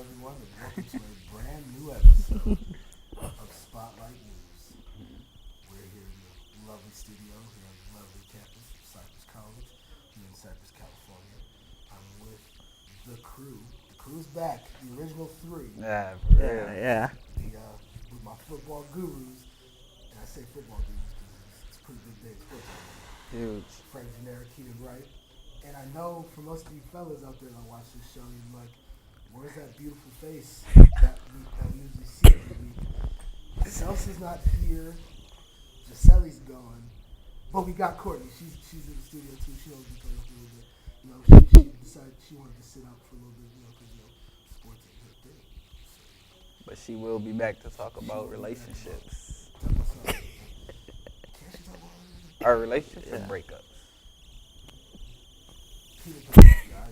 everyone, and welcome to a brand new episode of Spotlight News. We're here in the lovely studio here on the lovely campus of Cypress College here in Cypress, California. I'm with the crew. The crew's back, the original three. Yeah, for real. Yeah. With my football gurus, and I say football gurus because it's a pretty big day in sports. Huge. Frank Generic, Keenan Wright. And I know for most of you fellas out there that watch this show, you're like, where's that beautiful face that we usually see every week? Chelsea's not here. Giselle's gone. But we got Courtney. She's in the studio too. She knows we play up a little bit. You know, she decided she wanted to sit out for a little bit, because sports ain't her thing. But she will be back to talk about relationships. Tell us something. Can't she talk about Our relationship breakups.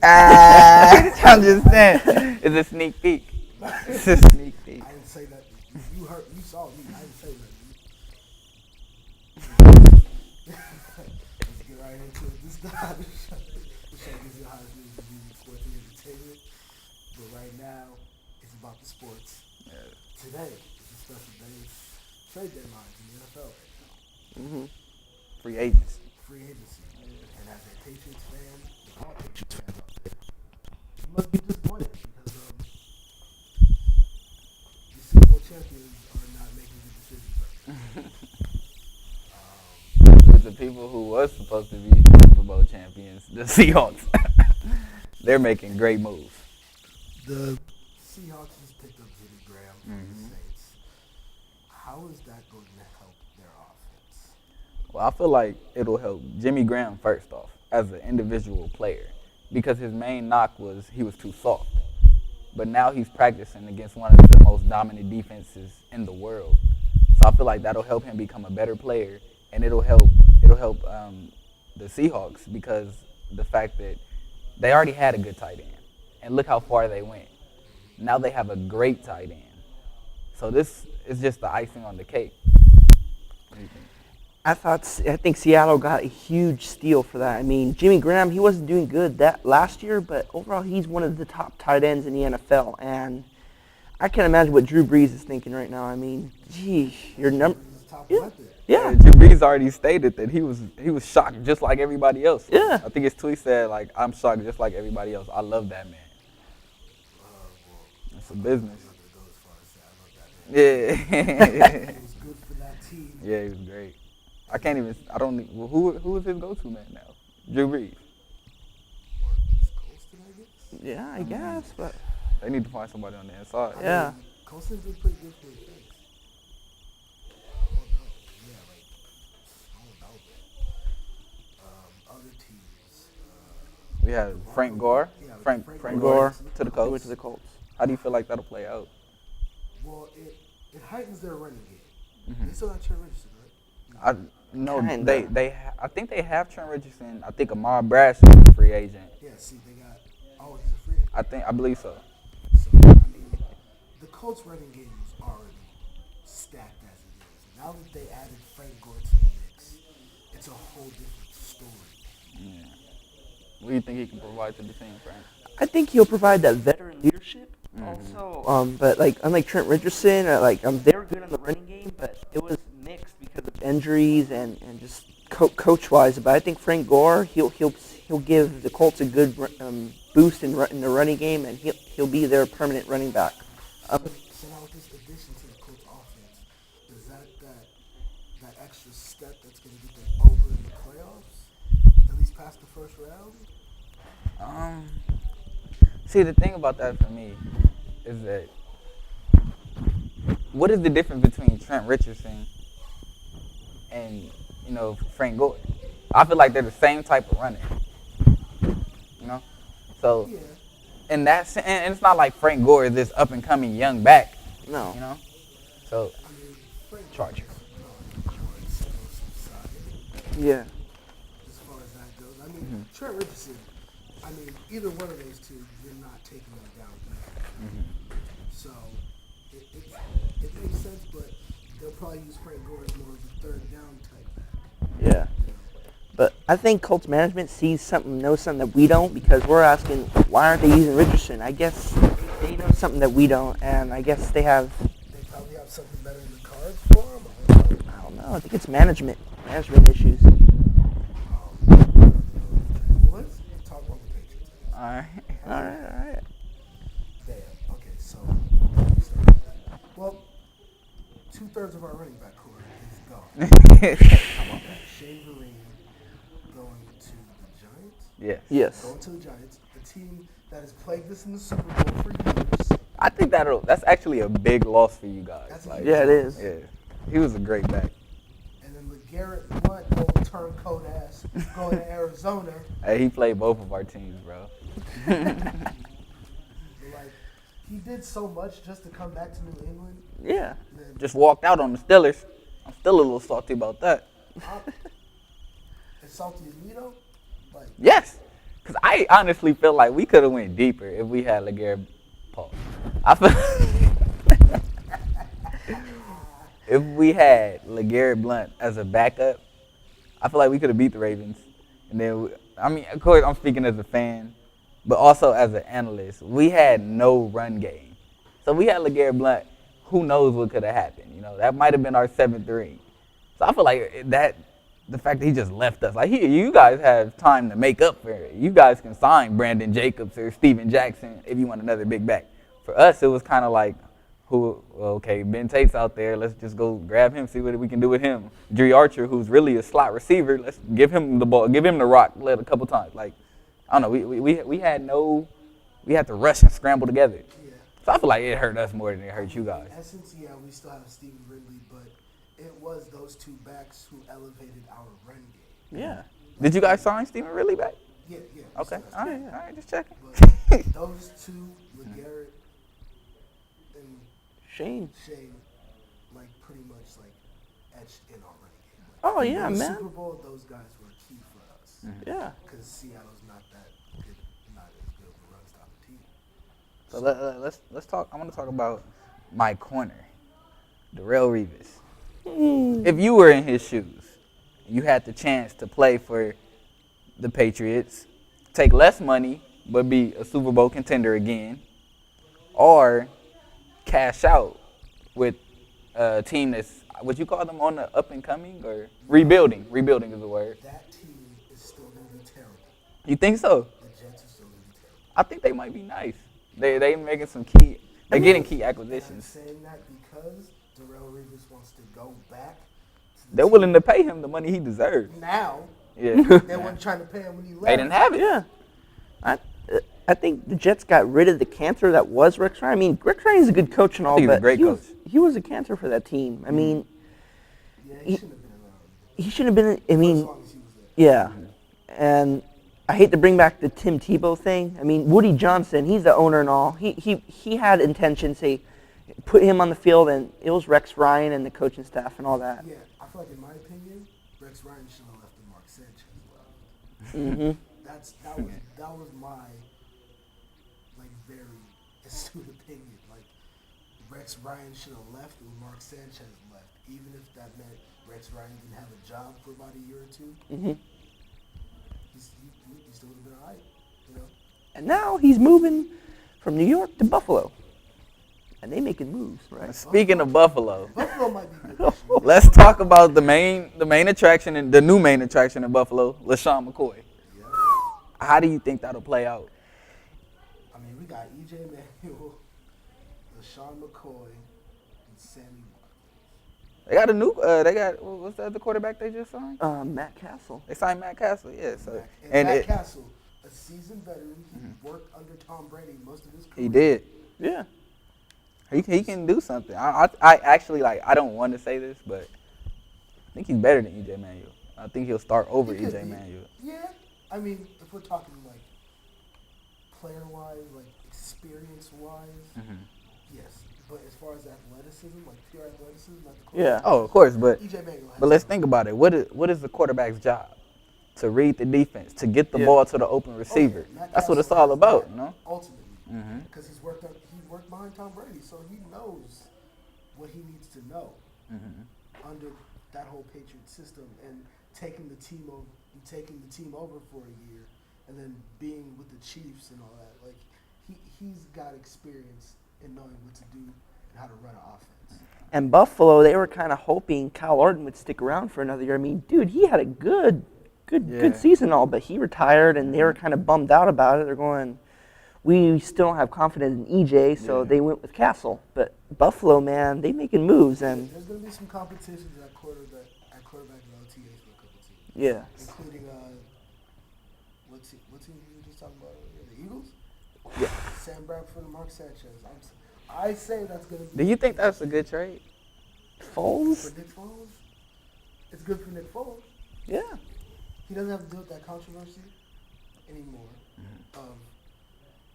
I'm just saying. It's a sneak peek. It's a sneak peek. I didn't say that. You heard. You saw me. I didn't say that. Let's get right into it. This show gives you the hottest news of music, sports, and entertainment. But right now, it's about the sports. Yeah. Today is a special day. It's trade deadlines in the NFL right now. Mm-hmm. Free agency. Free agency. And as a Patriots fan, all Patriots fans out there, you must be disappointed because the Super Bowl champions are not making good decisions right now. With the people who was supposed to be Super Bowl champions, the Seahawks, they're making great moves. The Seahawks just picked up Jimmy Graham from Mm-hmm. the Saints. How is that going to help their offense? Well, I feel like it'll help Jimmy Graham first off as an individual player because his main knock was he was too soft. But now he's practicing against one of the most dominant defenses in the world. So I feel like that'll help him become a better player, and it'll help the Seahawks because the fact that they already had a good tight end, and look how far they went. Now they have a great tight end. So this is just the icing on the cake. What do you think? I think Seattle got a huge steal for that. I mean, Jimmy Graham, he wasn't doing good that last year, but overall he's one of the top tight ends in the NFL. And I can't imagine what Drew Brees is thinking right now. I mean, geez, your number. Yeah. Drew Brees already stated that he was shocked just like everybody else. Yeah. I think his tweet said, like, I'm shocked just like everybody else. I love that man. It's a business. Yeah. It was good for that team. Yeah, he was great. Who is his go-to man now? Drew Brees. Colston, I guess? Yeah, I guess, but They need to find somebody on the inside. yeah. Colston did pretty good for his face. Other teams. We have Frank Gore. Yeah, Frank Frank Gore to the He went Colts. to the Colts. How do you feel like that'll play out? Well, it heightens their running game. Mm-hmm. They still got Trent Richardson, right? I think they have Trent Richardson. I think Ahmad Bradshaw is a free agent. Yeah, see, they got. Oh, he's a free agent. I believe so. So, I mean, the Colts' running game is already stacked as it is. Now that they added Frank Gore to the mix, it's a whole different story. Yeah. What do you think he can provide to the team, Frank? I think he'll provide that veteran leadership also. But like unlike Trent Richardson, they were good in the running game, but it was mixed because of injuries and just coach-wise. But I think Frank Gore, he'll give the Colts a good boost in the running game, and he'll be their permanent running back. So now with this addition to the Colts offense, is that extra step that's going to get them over in the playoffs? At least past the first round? See, the thing about that for me is that what is the difference between Trent Richardson and, Frank Gore? I feel like they're the same type of runner. So, Yeah. in that sense, and it's not like Frank Gore is this up-and-coming young back, No. So, I mean, Frank Charger. Yeah. as far as that goes. I mean, Trent Richardson, either one of those two, you're not taking them down easily. So, it makes sense, but they'll probably use Frank Gore as more of a third down type back. Yeah. But I think Colts management knows something that we don't, because we're asking, why aren't they using Richardson? I guess they know something that we don't, and I guess they have. They probably have something better in the cards for them. I don't know. I think it's management issues. Let's talk about the Patriots. All right. All right. Damn. Okay, so well, 2/3 of our running back core is gone. How about that? Shane Vereen going to the Giants. Yes. Going to the Giants, the team that has plagued us in the Super Bowl for years. I think that's actually a big loss for you guys. That's Like, Yeah, it is. yeah, he was a great back. And then LeGarrette Blunt, old turncoat ass, going to Arizona. Hey, he played both of our teams, bro. Like, he did so much just to come back to New England. Yeah. Then Just walked out on the Steelers. I'm still a little salty about that. as salty as me though, like Yes, because I honestly feel like we could have went deeper if we had LeGarrette Paul. I feel if we had LeGarrette Blunt as a backup, I feel like we could have beat the Ravens. And then, of course, I'm speaking as a fan, but also as an analyst. We had no run game. So we had LeGarrette Blunt. Who knows what could have happened? You know, that might have been our 7th. So I feel like the fact that he just left us, like, you guys have time to make up for it. You guys can sign Brandon Jacobs or Steven Jackson if you want another big back. For us, it was kind of like, Ben Tate's out there. Let's just go grab him, see what we can do with him. Dre Archer, who's really a slot receiver, let's give him the ball, give him the rock, let a couple times. Like, I don't know, we had to rush and scramble together. yeah. So I feel like it hurt us more than it hurt you guys. In essence, yeah, we still have Stephen Ridley, but it was those two backs who elevated our run game. Yeah. Did you guys sign Steven Ridley back? Yeah. Okay, So all right, just checking. but those two, LeGarrette and Shane. like pretty much like etched in our running game. Like, Oh, yeah, in the man. Super Bowl, those guys were key for us. Yeah. Because Seattle's not that good, not as good of a run stopping team. So let's talk. I want to talk about my corner, Darrelle Revis. If you were in his shoes, you had the chance to play for the Patriots, take less money but be a Super Bowl contender again, or cash out with a team that's, would you call them on the up and coming or rebuilding? Rebuilding is the word. That team is still going to be terrible. You think so? The Jets are still going to be terrible. I think they might be nice. They making some key. They're getting key And I'm acquisitions. saying that because Darrelle Revis wants to go back. To the They're team willing to pay him the money he deserves. now. Yeah. They weren't trying to pay him when he left. They didn't have it. Yeah. I think the Jets got rid of the cancer that was Rex Ryan. I mean, Rex Ryan's a good coach and all, think he's a but great coach. he was a cancer for that team. I mean, Yeah, he shouldn't have been around. he shouldn't have been. I As mean, long as he was there. yeah. And I hate to bring back the Tim Tebow thing. I mean, Woody Johnson, he's the owner and all. He had intentions. They put him on the field, and it was Rex Ryan and the coaching staff and all that. Yeah, I feel like in my opinion, Rex Ryan should have left and Mark Sanchez left. Mm-hmm. That was my like very astute opinion. Like Rex Ryan should have left and Mark Sanchez left, even if that meant Rex Ryan didn't have a job for about a year or two. Mm-hmm. He still would have been alright, you know. And now he's moving from New York to Buffalo. And they making moves, right? Speaking of Buffalo, Buffalo might be good this year. let's talk about the main attraction and the new main attraction in Buffalo, LaShawn McCoy. Yeah. How do you think that'll play out? I mean, we got E.J. Manuel, LaShawn McCoy, and Sammy Watkins. They got a new. What's the other quarterback they just signed? Matt Castle. They signed Matt Castle. Yeah. So And Matt Castle, a seasoned veteran, he worked under Tom Brady most of his career. he did. Yeah. He can do something. I actually like. I don't want to say this, but I think he's better than E.J. Manuel. I think he'll start over He could E.J. be. Manuel. Yeah, I mean, if we're talking like player-wise, like experience-wise, yes. But as far as athleticism, like pure athleticism, not the quarterback. Yeah. Oh, of course, but E.J. Manuel. But let's think about it. What is the quarterback's job? To read the defense, to get the Yeah. ball to the open receiver. That's what it's all about, you know? Ultimately, Mhm. because he worked behind Tom Brady, so he knows what he needs to know under that whole Patriot system and taking the team over for a year, and then being with the Chiefs and all that. Like he's got experience in knowing what to do and how to run an offense. And Buffalo, they were kind of hoping Kyle Orton would stick around for another year. I mean, dude, he had a good season and all, but he retired, and they were kind of bummed out about it. They're going, we still don't have confidence in EJ, so they went with Castle. But Buffalo, man, they making moves, and there's going to be some competition at quarterback and OTAs for a couple teams. Yeah. Including what team you were just talking about earlier? The Eagles. Yeah. Sam Bradford and Mark Sanchez. I say that's going to be. Do you think that's a good trade? Foles? For Nick Foles? It's good for Nick Foles. Yeah. He doesn't have to deal with that controversy anymore.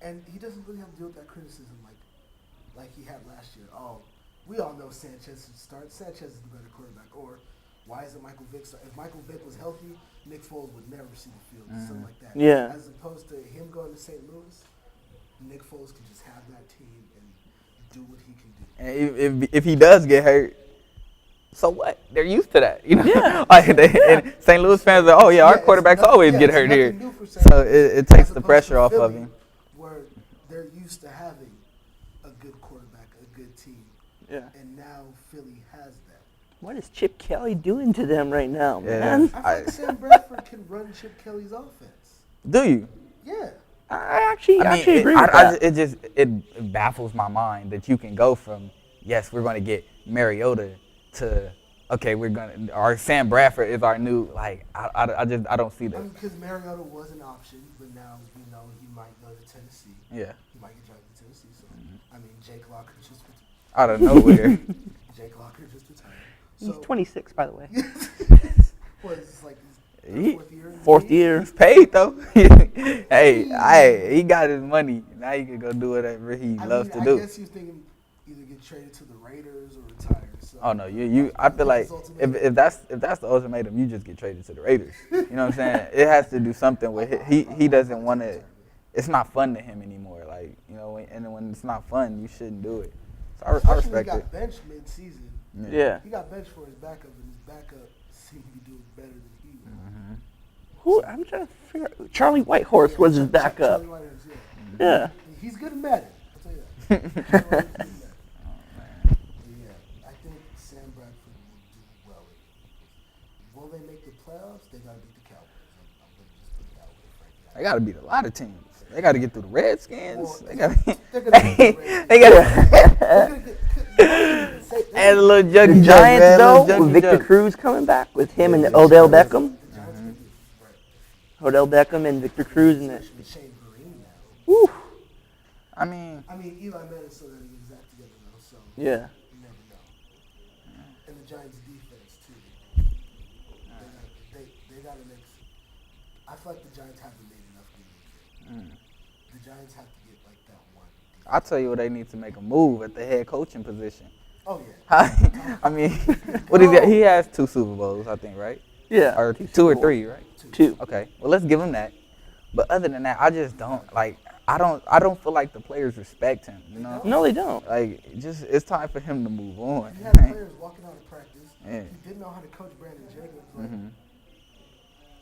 And he doesn't really have to deal with that criticism like he had last year. Oh, we all know Sanchez should start. Sanchez is the better quarterback. Or why isn't Michael Vick start? If Michael Vick was healthy, Nick Foles would never see the field. Something like that. Yeah. As opposed to him going to St. Louis, Nick Foles can just have that team and do what he can do. And if he does get hurt, so what? They're used to that, you know. Yeah. And St. Louis fans are, our quarterbacks always get hurt here, so it takes the pressure off of him. Where they're used to having a good quarterback, a good team, and now Philly has that. What is Chip Kelly doing to them right now, man? I feel like Sam Bradford can run Chip Kelly's offense. Do you? Yeah. I actually agree with that. It baffles my mind that you can go from, yes, we're going to get Mariota to, okay, our Sam Bradford is our new, I don't see that. Because Mariota was an option, but now, he might go to Tennessee. Yeah. He might get drafted to Tennessee. So, Jake Locker just out of nowhere. Jake Locker just retired. He's 26, by the way. What is this, his fourth year. He's paid, though. Hey, he got his money. Now he can go do whatever he loves to do. I guess he was thinking either get traded to the Raiders or retire. So oh no, I feel like if that's the ultimatum, you just get traded to the Raiders. You know what I'm saying? It has to do something with he doesn't want to. It's not fun to him anymore. And when it's not fun, you shouldn't do it. So I respect it. He got benched mid-season. Yeah. He got benched for his backup, and his backup seemed to be doing better than he was. Who? I'm trying to figure out. Charlie Whitehorse was his backup. Charlie Whitehorse, yeah. He's good at Madden. I'll tell you that. I think Sam Bradford will do well. Will they make the playoffs? They got to beat the Cowboys. I'm going to just put it that way, frankly. They got to beat a lot of teams. They got to get through the Redskins. They got to. They got to. Add a little jug. The Giants, though, with Victor Cruz coming back with him and Odell Beckham. Odell Beckham and Victor Cruz and that. Woo. I mean, Eli Manning still got to get his act together, though. So yeah. You never know. And the Giants' defense too. They got to make. I feel like the Giants haven't made enough games. The Giants have to get that one. I'll tell you what, they need to make a move at the head coaching position. Oh yeah. I mean, what is it? He has 2 Super Bowls, I think, right? Yeah. Or 2 or 3, right? 2. Okay. Well, let's give him that. But other than that, I just don't I don't feel like the players respect him. You know? No, they don't. It's time for him to move on. He had players walking out of practice. Yeah. He didn't know how to coach Brandon Jacobs.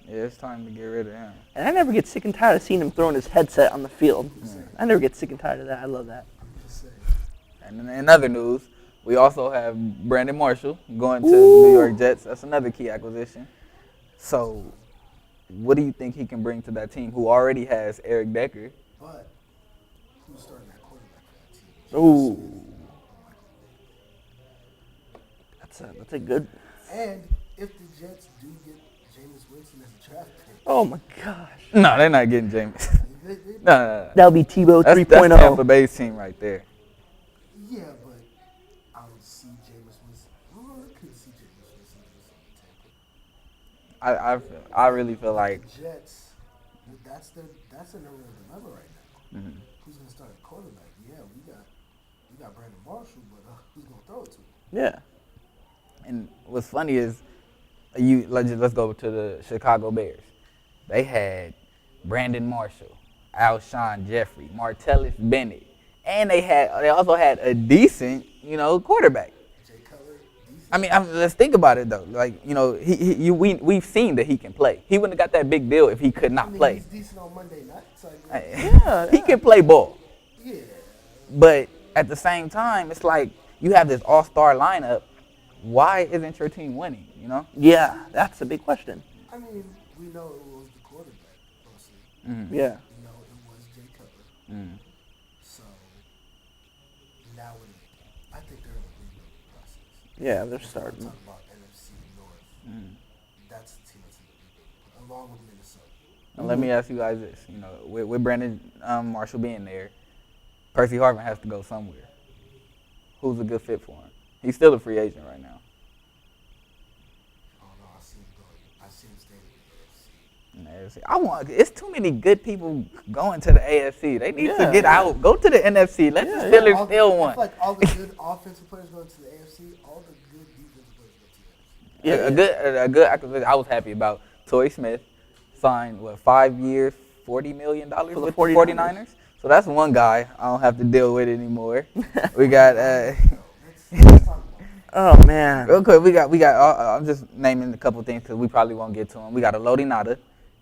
Yeah, it's time to get rid of him. And I never get sick and tired of seeing him throwing his headset on the field. I never get sick and tired of that. I love that. And in other news, we also have Brandon Marshall going to the New York Jets. That's another key acquisition. So, what do you think he can bring to that team who already has Eric Decker? But who's starting that quarterback for that team? Ooh. That's a good. And if the Jets do get Jameis Winston as a draft pick. Oh my gosh. No, they're not getting Jameis. No. That'll be Tebow 3.0. That's Tampa Bay's team right there. Yeah, but I would see Jameis Winston. I could see Jameis Winston do something in Tampa. I really feel like the Jets. That's their number one dilemma right now. Who's gonna start at quarterback? Yeah, we got Brandon Marshall, but who's gonna throw it to him? Yeah. And what's funny is, let's go to the Chicago Bears. They had Brandon Marshall, Alshon Jeffrey, Martellus Bennett, and they also had a decent, quarterback. Jay Cutler, decent. I mean, let's think about it though. We've seen that he can play. He wouldn't have got that big deal if he could not play. He's decent on Monday nights. He can play ball. But at the same time, it's like you have this all-star lineup. Why isn't your team winning, you know? Yeah, that's a big question. I mean, we know it was the quarterback mostly. Mm-hmm. Yeah. We know it was Jay Cutler. Mm. So now I think they're in the rebuilding process. Yeah, they're If starting. we're talking about NFC North. Mm. That's the team that's in the rebuilding, along with Minnesota. And let me ask you guys this: you know, with Brandon Marshall being there, Percy Harvin has to go somewhere. Who's a good fit for him? He's still a free agent right now. Oh no, I see him going. I see him staying in In the AFC. It's too many good people going to the AFC. They need to get out. Go to the NFC. Let the Steelers steal one. I feel like all the good offensive players going to the AFC, all the good defensive players go to the NFC. A good acquisition. I was happy about Torrey Smith signed 5 years, $40 million with the 49ers. So that's one guy I don't have to deal with anymore. We got Let's talk about it. Oh man. real quick. We got. I'm just naming a couple things because we probably won't get to him. We got Elodie Nada.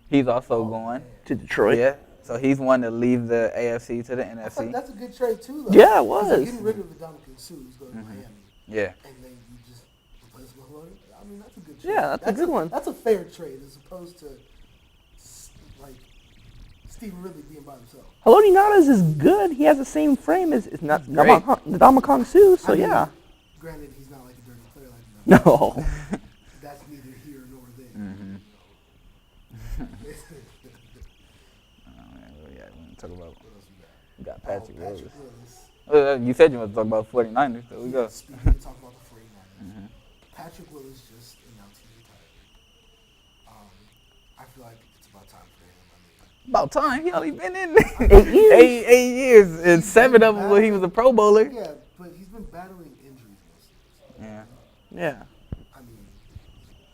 He's also going To Detroit. Yeah. So he's one to leave the AFC to the I feel like NFC. that's a good trade too, though. Yeah, it 'Cause was. they're getting rid of the Dominican Sue, who's going to Miami, Yeah. and then you just replace him with Elodie. I mean, that's a good trade. Yeah, that's a good one. That's a fair trade as opposed to like Stephen Ridley being by himself. Haloti Nadas is good. He has the same frame as great. Ndamukong Suh, so I mean, yeah. Granted, he's not like a dirty player like that. No. That's neither here nor there. Mm-hmm. Yeah, we talk about. What else we got? We got Patrick Willis. Willis. You said you want to talk about 49ers. There we go. Speaking of talking about the 49ers, Mhm. Patrick Willis just announced his retirement. I feel like it's about time for him. I mean, About time. He only been in 8 years. 8 years, and 7 of them when he was a Pro Bowler. yeah, but he's been battling injuries most of the time. Yeah. Yeah. I mean,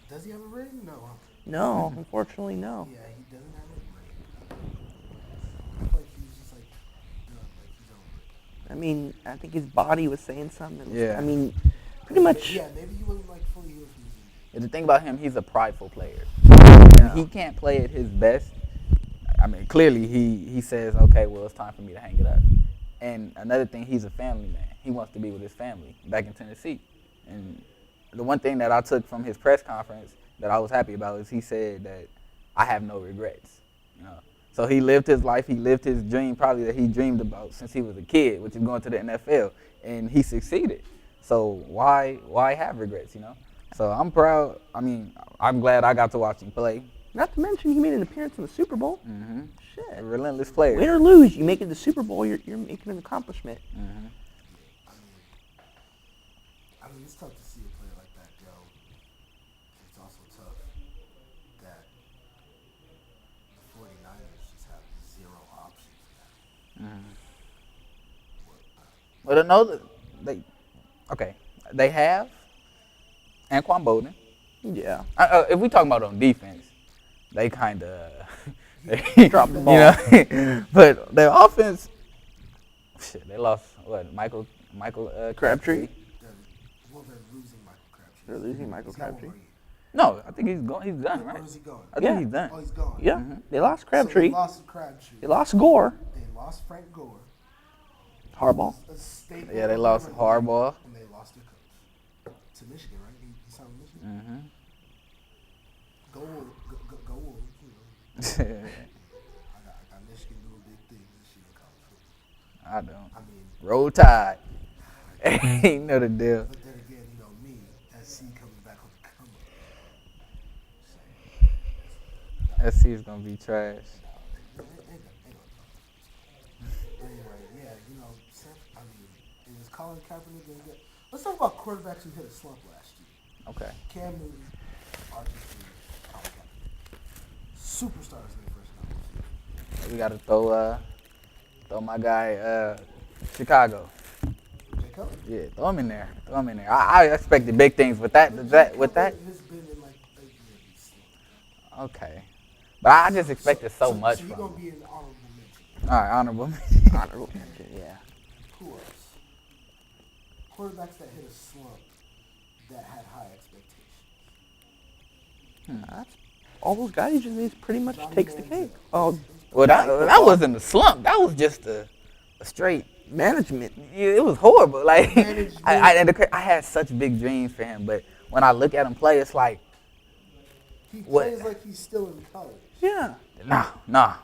does he have a ring? No. Huh? No, unfortunately, no. Yeah, he doesn't have a ring. I feel like he's just like done, like he's over it. I mean, I think his body was saying something. Yeah. I mean, pretty much. Yeah, maybe he wasn't like fully healed from his injury. And the thing about him, he's a prideful player. And he can't play at his best. I mean, clearly he says, okay, well, it's time for me to hang it up. And another thing, he's a family man. He wants to be with his family back in Tennessee. And the one thing that I took from his press conference that I was happy about is he said that I have no regrets. You know? So he lived his life. He lived his dream probably that he dreamed about since he was a kid, which is going to the NFL. And he succeeded. So why have regrets, you know? So I'm proud. I mean, I'm glad I got to watch him play. Not to mention, he made an appearance in the Super Bowl. Mm-hmm. Shit. A relentless player. Win or lose, you make it to the Super Bowl, you're making an accomplishment. Mm-hmm. I mean, it's tough to see a player like that go. It's also tough that the 49ers just have zero options now. But I know that they have Anquan Bolden. Yeah. If we talking about on defense, they kind of Drop the ball. You know, but their offense, shit, they lost what Michael Crabtree. They're losing Michael Crabtree. They're losing Michael He's got one Crabtree. more year. No, I think he's gone. He's done, Where right? is he going? I think Yeah. he's done. Oh, he's gone. Yeah. They lost So Crabtree. they lost Crabtree. They lost Gore. They lost Frank Gore. Harbaugh. A staple Yeah, they of lost Liberty, Harbaugh. And they lost their coach to Michigan, right? He signed with Michigan. Mm-hmm. Go Wolves. Go Wolves. You know. I got Michigan doing big things this year in college football. I don't. I mean, Roll Tide. Ain't know the deal. but then again, you know me, SC coming back on the come up. SC is gonna be trash. Anyway, yeah, you know, I mean, is Colin Kaepernick going to get... Let's talk about quarterbacks who hit a slump last year. Okay. Cam Newton, RG3, Colin Kaepernick. Superstars in the first round. We gotta throw my guy Chicago. Jacob? Yeah, throw him in there. I expected big things with that. With that. Has been in like a year he's slumped. Okay. But I just expected so much So you're from going to him. be an honorable mention. All right, honorable. Honorable mention, yeah. Who else? Quarterbacks that hit a slump that had high expectations. That's all those guys he just needs pretty much takes the cake. Oh, Well, that wasn't a slump. That was just a straight management. Yeah, it was horrible. Like Management. I had such big dreams for him, but when I look at him play, it's like, He what? plays like he's still in college. Yeah. Nah.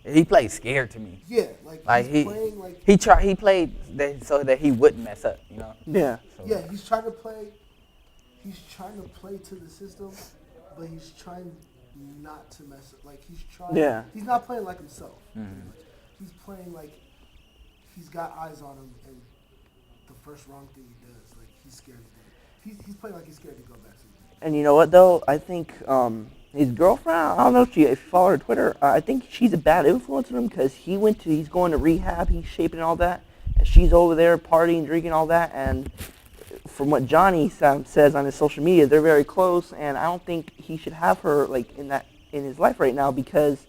He played scared to me. Yeah, like he's playing like He played that so that he wouldn't mess up, you know. Yeah. So, yeah, he's trying to play. He's trying to play to the system, but he's trying not to mess up. Like he's trying. Yeah. He's not playing like himself. Mhm. He's playing like he's got eyes on him, and the first wrong thing he does, like he's scared to do it. He's playing like he's scared to go back to the game. And you know what though? I think his girlfriend. I don't know if you follow her on Twitter. I think she's a bad influence on him because he's going to rehab. He's shaping and all that, and she's over there partying, drinking, all that. And from what Johnny says on his social media, they're very close. And I don't think he should have her like in his life right now because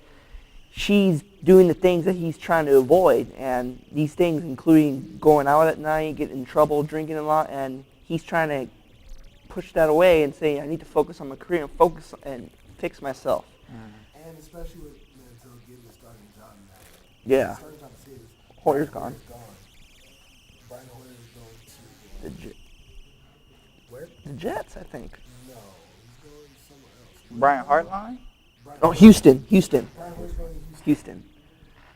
she's doing the things that he's trying to avoid, and these things including going out at night, getting in trouble, drinking a lot, and he's trying to push that away and say, I need to focus on my career and focus and fix myself. And especially with Manziel getting a starting job now. Yeah. Starting job is Hoyer's gone. Brian Hoyer is going to where? The Jets, I think. No, he's going somewhere else. Brian Hartline? Oh, Houston. Brian Hoyer's going to Houston. Houston.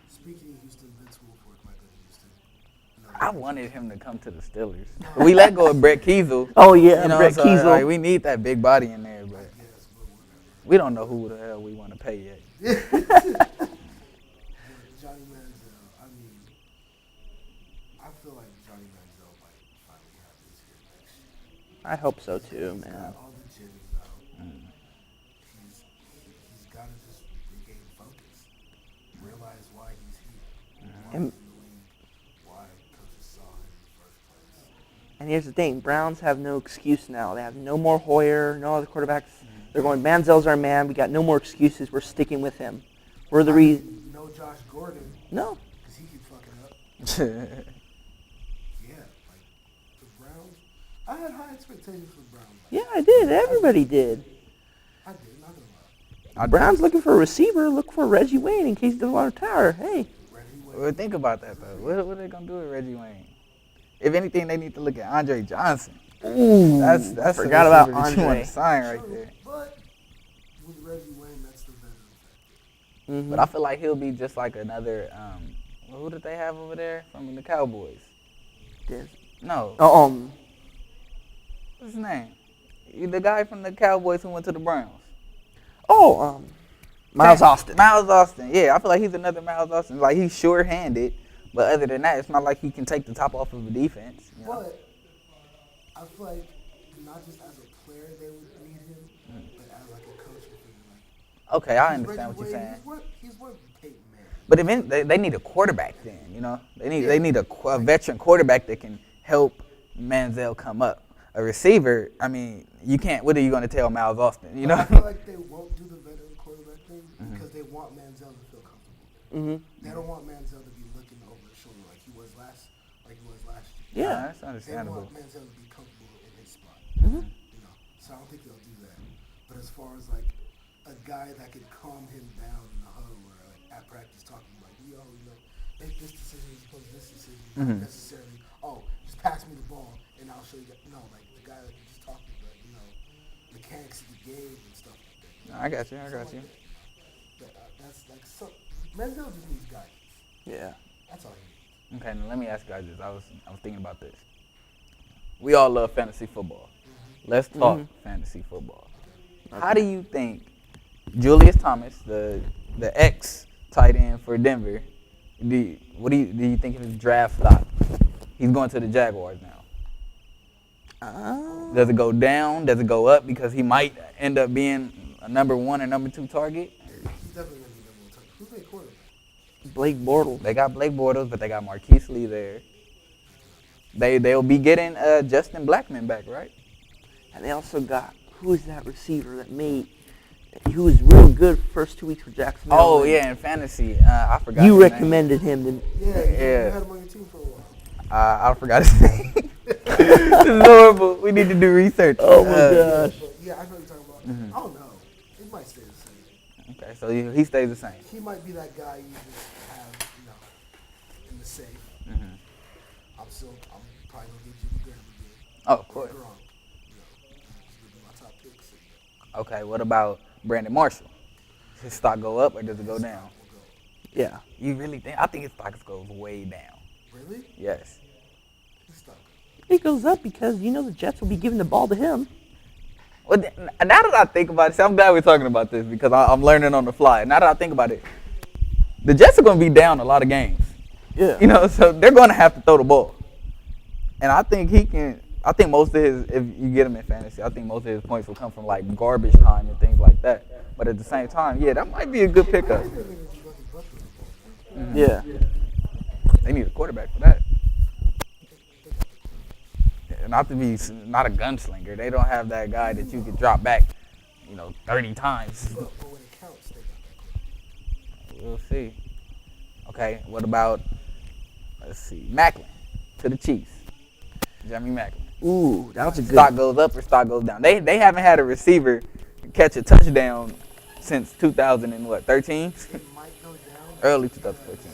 Speaking of Houston, Vince Wilfork might go to Houston. I wanted him to come to the Steelers. We let go of Brett Keisel. Oh, yeah, You know, Brett so, Keisel. like, we need that big body in there, but Yes, but whatever. we don't know who the hell we want to pay yet. Johnny Manziel, I mean, I feel like Johnny Manziel might finally have this here next year. I hope so too, He's man. got all the jitters out. He's got to just regain focus, realize why he's here, why And- he's in the league, why coaches saw him in the first place. And here's the thing, Browns have no excuse now. They have no more Hoyer, no other quarterbacks. They're going, Manziel's our man. We got no more excuses. We're sticking with him. We're the reason. No Josh Gordon, No. because he keeps fucking up. Yeah, like the Browns. I had high expectations for the Browns. Yeah, I did. Everybody did. I did, not gonna lie. Browns looking for a receiver. Look for Reggie Wayne in case he doesn't want to retire. Hey. Reggie Wayne. Well, think about that, though. What are they going to do with Reggie Wayne? If anything, they need to look at Andre Johnson. Ooh. That's forgot a about receiver that you want Andre. to sign right True, there. but with Reggie Wayne, that's the veteran factor. Mhm. But I feel like he'll be just like another, who did they have over there from the Cowboys? Yes. No. Oh, What's his name? The guy from the Cowboys who went to the Browns. Miles Austin. Miles Austin. Yeah, I feel like he's another Miles Austin. Like, he's sure-handed, but other than that, it's not like he can take the top off of a defense. You know? But I feel like not just as a player they would need him, but as like a coaching figure. Like, Okay, I he's understand what Reggie you're Wayne, saying. He's worth Peyton Manning. But if they need a quarterback then, you know? They need a veteran quarterback that can help Manziel come up. A receiver, I mean, you can't, what are you going to tell Miles Austin, you know? I feel like they won't do the veteran quarterback thing because they want Manziel to feel comfortable. Mm-hmm. They don't want Manziel to be looking over his shoulder like he was last year. Yeah. That's They understandable. want Manziel to be comfortable in his spot. Mhm. You know, so I don't think they'll do that. But as far as like a guy that could calm him down in the huddle or like at practice talking like, yo, you know, make this decision as opposed to this decision, not necessarily, oh, just pass me the ball and I'll show you that. No, like the guy that can just talk about, you know, mechanics of the game and stuff like that. You know? I got you. That's like so. Manziel just needs guidance. Yeah. That's all he needs. Okay, now let me ask you guys this. I was thinking about this. We all love fantasy football. Let's talk fantasy football. How do you think Julius Thomas, the ex tight end for Denver, do you think of his draft stock? He's going to the Jaguars now. Does it go down? Does it go up because he might end up being a number 1 or number 2 target? He's definitely gonna be number one target. Who's their quarterback? Blake Bortles. They got Blake Bortles, but they got Marquise Lee there. They'll be getting Justin Blackman back, right? And they also got, who is that receiver that he was real good first 2 weeks for Jacksonville. Oh yeah, in fantasy, I forgot. You his name. recommended him to. Yeah, you Yeah. had him on your team for a while. I forgot his name. This is horrible. We need to do research. Oh my gosh. But yeah, I know what you're talking about. I don't know. It might stay the same. Okay, so he stays the same. He might be that guy you just have, you know, in the safe. still, I'm probably gonna get Jimmy Graham again. Oh, of Or course. Gronk. These would be my top picks. Okay, what about Brandon Marshall? Does his stock go up or does it go His down? stock will go. Yeah. You really think? I think his stock goes way down. Really? Yes. His stock. It goes up because the Jets will be giving the ball to him. Well, now that I think about it, see, I'm glad we're talking about this because I'm learning on the fly. Now that I think about it, the Jets are going to be down a lot of games. Yeah. So they're going to have to throw the ball. And I think he can. I think most of his, if you get him in fantasy, I think most of his points will come from like garbage time and things like that. But at the same time, yeah, that might be a good pickup. Mm-hmm. Yeah. They need a quarterback for that. Not to be not a gunslinger. They don't have that guy that you could drop back, 30 times. But when it counts, they got that quarterback. We'll see. Okay, what about, let's see, Macklin to the Chiefs. Jeremy Macklin. Ooh, that was a good. Stock goes up or stock goes down. They haven't had a receiver catch a touchdown since 2013? It might go down. Early 2014.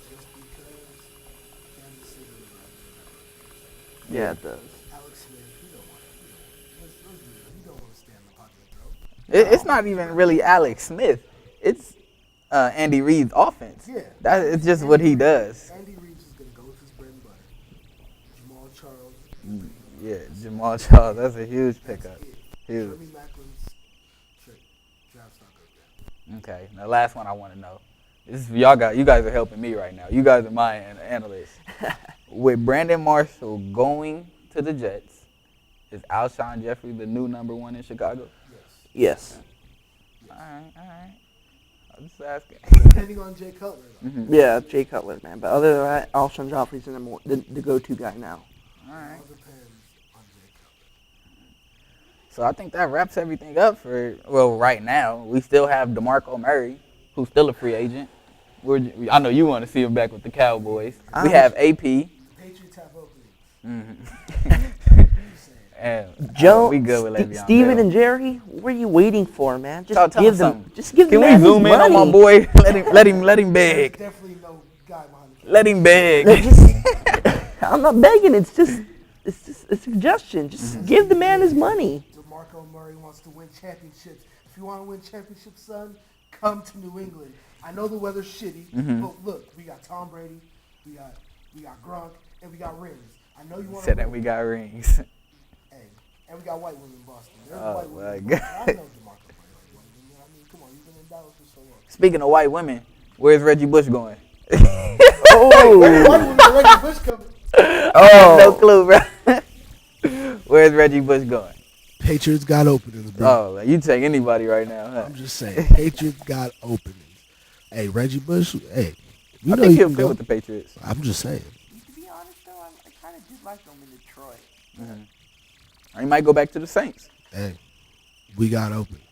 Just because Kansas City is right Yeah, it does. there. Alex Smith, he don't want to. Let's do it. He don't want to stand in the pocket and throw. It's not even really Alex Smith. It's Andy Reid's offense. Yeah. It's just what he does. Andy Reid is going to go with his bread and butter. Jamal Charles. Yeah, Jamal Charles. That's a huge pickup. Huge. Jeremy Macklin's draft stock goes down. Okay. Now, last one I want to know. This is, you guys are helping me right now. You guys are my analysts. With Brandon Marshall going to the Jets, is Alshon Jeffrey the new number one in Chicago? Yes. All right. I'm just asking. Depending on Jay Cutler. Mm-hmm. Yeah, Jay Cutler, man. But other than that, Alshon Jeffrey's the go-to guy now. All right. It all depends on Jay Cutler. So I think that wraps everything up right now. We still have DeMarco Murray, who's still a free agent. I know you want to see him back with the Cowboys. We have AP. Patriots have openings. Mm-hmm. And Joe, we good with Le'Veon Steven Bell. and Jerry, what are you waiting for, man? Tell Give them. something. Just give Can the we man zoom his in on money. my boy? Let him There's beg. definitely no guy behind the camera. Let him beg. I'm not begging. It's just a suggestion. Just give the man his money. DeMarco Murray wants to win championships. If you want to win championships, son, come to New England. I know the weather's shitty, but look, we got Tom Brady, we got Gronk, and we got rings. I know you want to Said that we got rings. Hey, and we got white women in Boston. There's Oh, white women my in God. Boston. I know DeMarco Murray like white women. I mean, come on, you've been in Dallas for so long. Speaking of white women, where's Reggie Bush going? Oh, White women, Reggie Bush coming. No clue, bro. Where's Reggie Bush going? Patriots got openings, bro. Oh, you take anybody right now, huh? I'm just saying, Patriots got openings. Hey, Reggie Bush, hey, you I know think you he'll can fit go. with the Patriots. I'm just saying. to be honest though, I kind of did like him in Detroit. Or he might go back to the Saints. Hey, we got openings.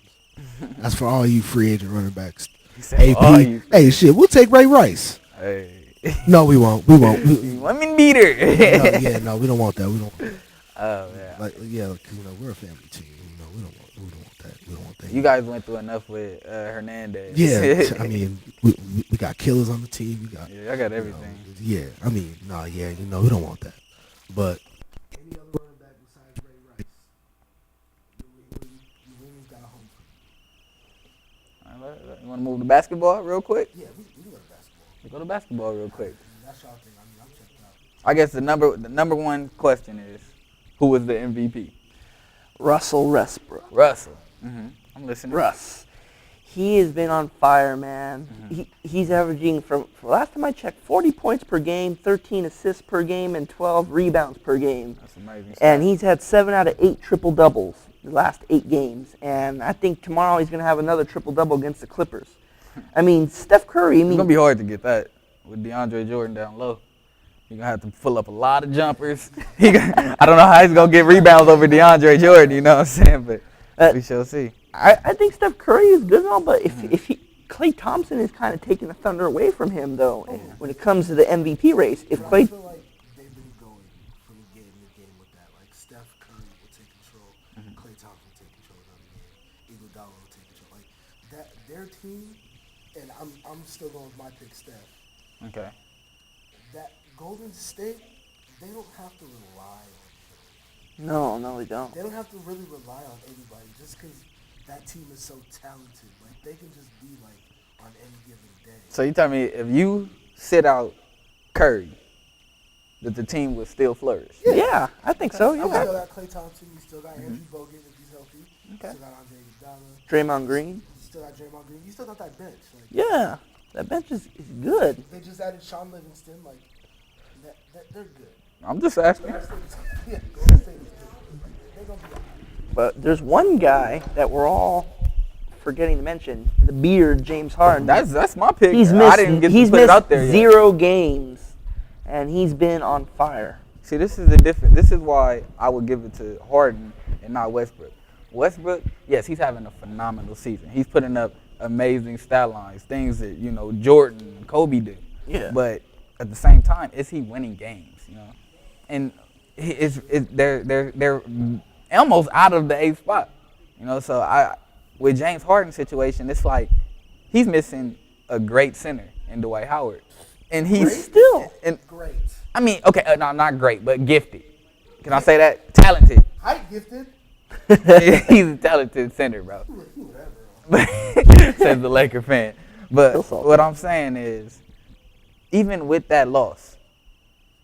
That's for all you free agent running backs. said, AP, "All you free hey, shit, we'll take Ray Rice. Hey. No, we won't. We won't. Women beater. No, we don't want that. We don't. Oh, yeah. Like, we're a family team. We don't want that. We don't want that. You guys went through enough with Hernandez. Yeah, I mean, we got killers on the team. We got. Yeah, I got everything. Yeah, I mean, we don't want that. But any other running back besides Ray Rice, New England's got a home for you. You want to move to basketball real quick? Yeah, we can go to basketball. We go to basketball real quick. That's y'all thing. I mean, I'm checked out. I guess the number one question is, who was the MVP? Russell Westbrook. Russell. I'm listening. Russ. He has been on fire, man. He's averaging, from last time I checked, 40 points per game, 13 assists per game, and 12 rebounds per game. That's amazing. And he's had 7 out of 8 triple-doubles the last 8 games. And I think tomorrow he's going to have another triple-double against the Clippers. I mean, Steph Curry, It's going to be hard to get that with DeAndre Jordan down low. You're going to have to pull up a lot of jumpers. I don't know how he's going to get rebounds over DeAndre Jordan, you know what I'm saying? But we shall see. I think Steph Curry is good and all, but if Klay Thompson is kind of taking the thunder away from him, though, when it comes to the MVP race. If I Klay, feel like they've been going from game to game with that. Like Steph Curry will take control, Klay Thompson will take control of the game, Iguodala will take control. Like that, their team, and I'm still going with my pick, Steph. Okay. that Golden State, they don't have to rely on No, they don't. They don't have to really rely on anybody just because that team is so talented. Like, they can just be, like, on any given day. So you tell me if you sit out Curry, that the team would still flourish? Yeah, I think so. You Yeah. still got Klay Thompson. You still got Andrew Bogut if he's healthy. Okay. You still got Andre Iguodala. Draymond Green. You still got Draymond Green. You still got that bench. Like, Yeah, that bench is good. they just added Sean Livingston. Like, they're good. I'm just asking. Golden State is good. Golden State is good. They're going to be all right. But there's one guy that we're all forgetting to mention, the beard, James Harden. That's my pick. He's I didn't get to put it out there yet. 0 games, and he's been on fire. See, this is the difference. This is why I would give it to Harden and not Westbrook. Westbrook, yes, he's having a phenomenal season. He's putting up amazing stat lines, things that, Jordan and Kobe do. Yeah. But at the same time, is he winning games, And they're almost out of the 8th spot. So with James Harden's situation, it's like he's missing a great center in Dwight Howard. And he's Great. I mean, okay, no, not great, but gifted. Can I say that? Talented. Height gifted. He's a talented center, bro. Whatever. Says the Laker fan. But what I'm saying is, even with that loss,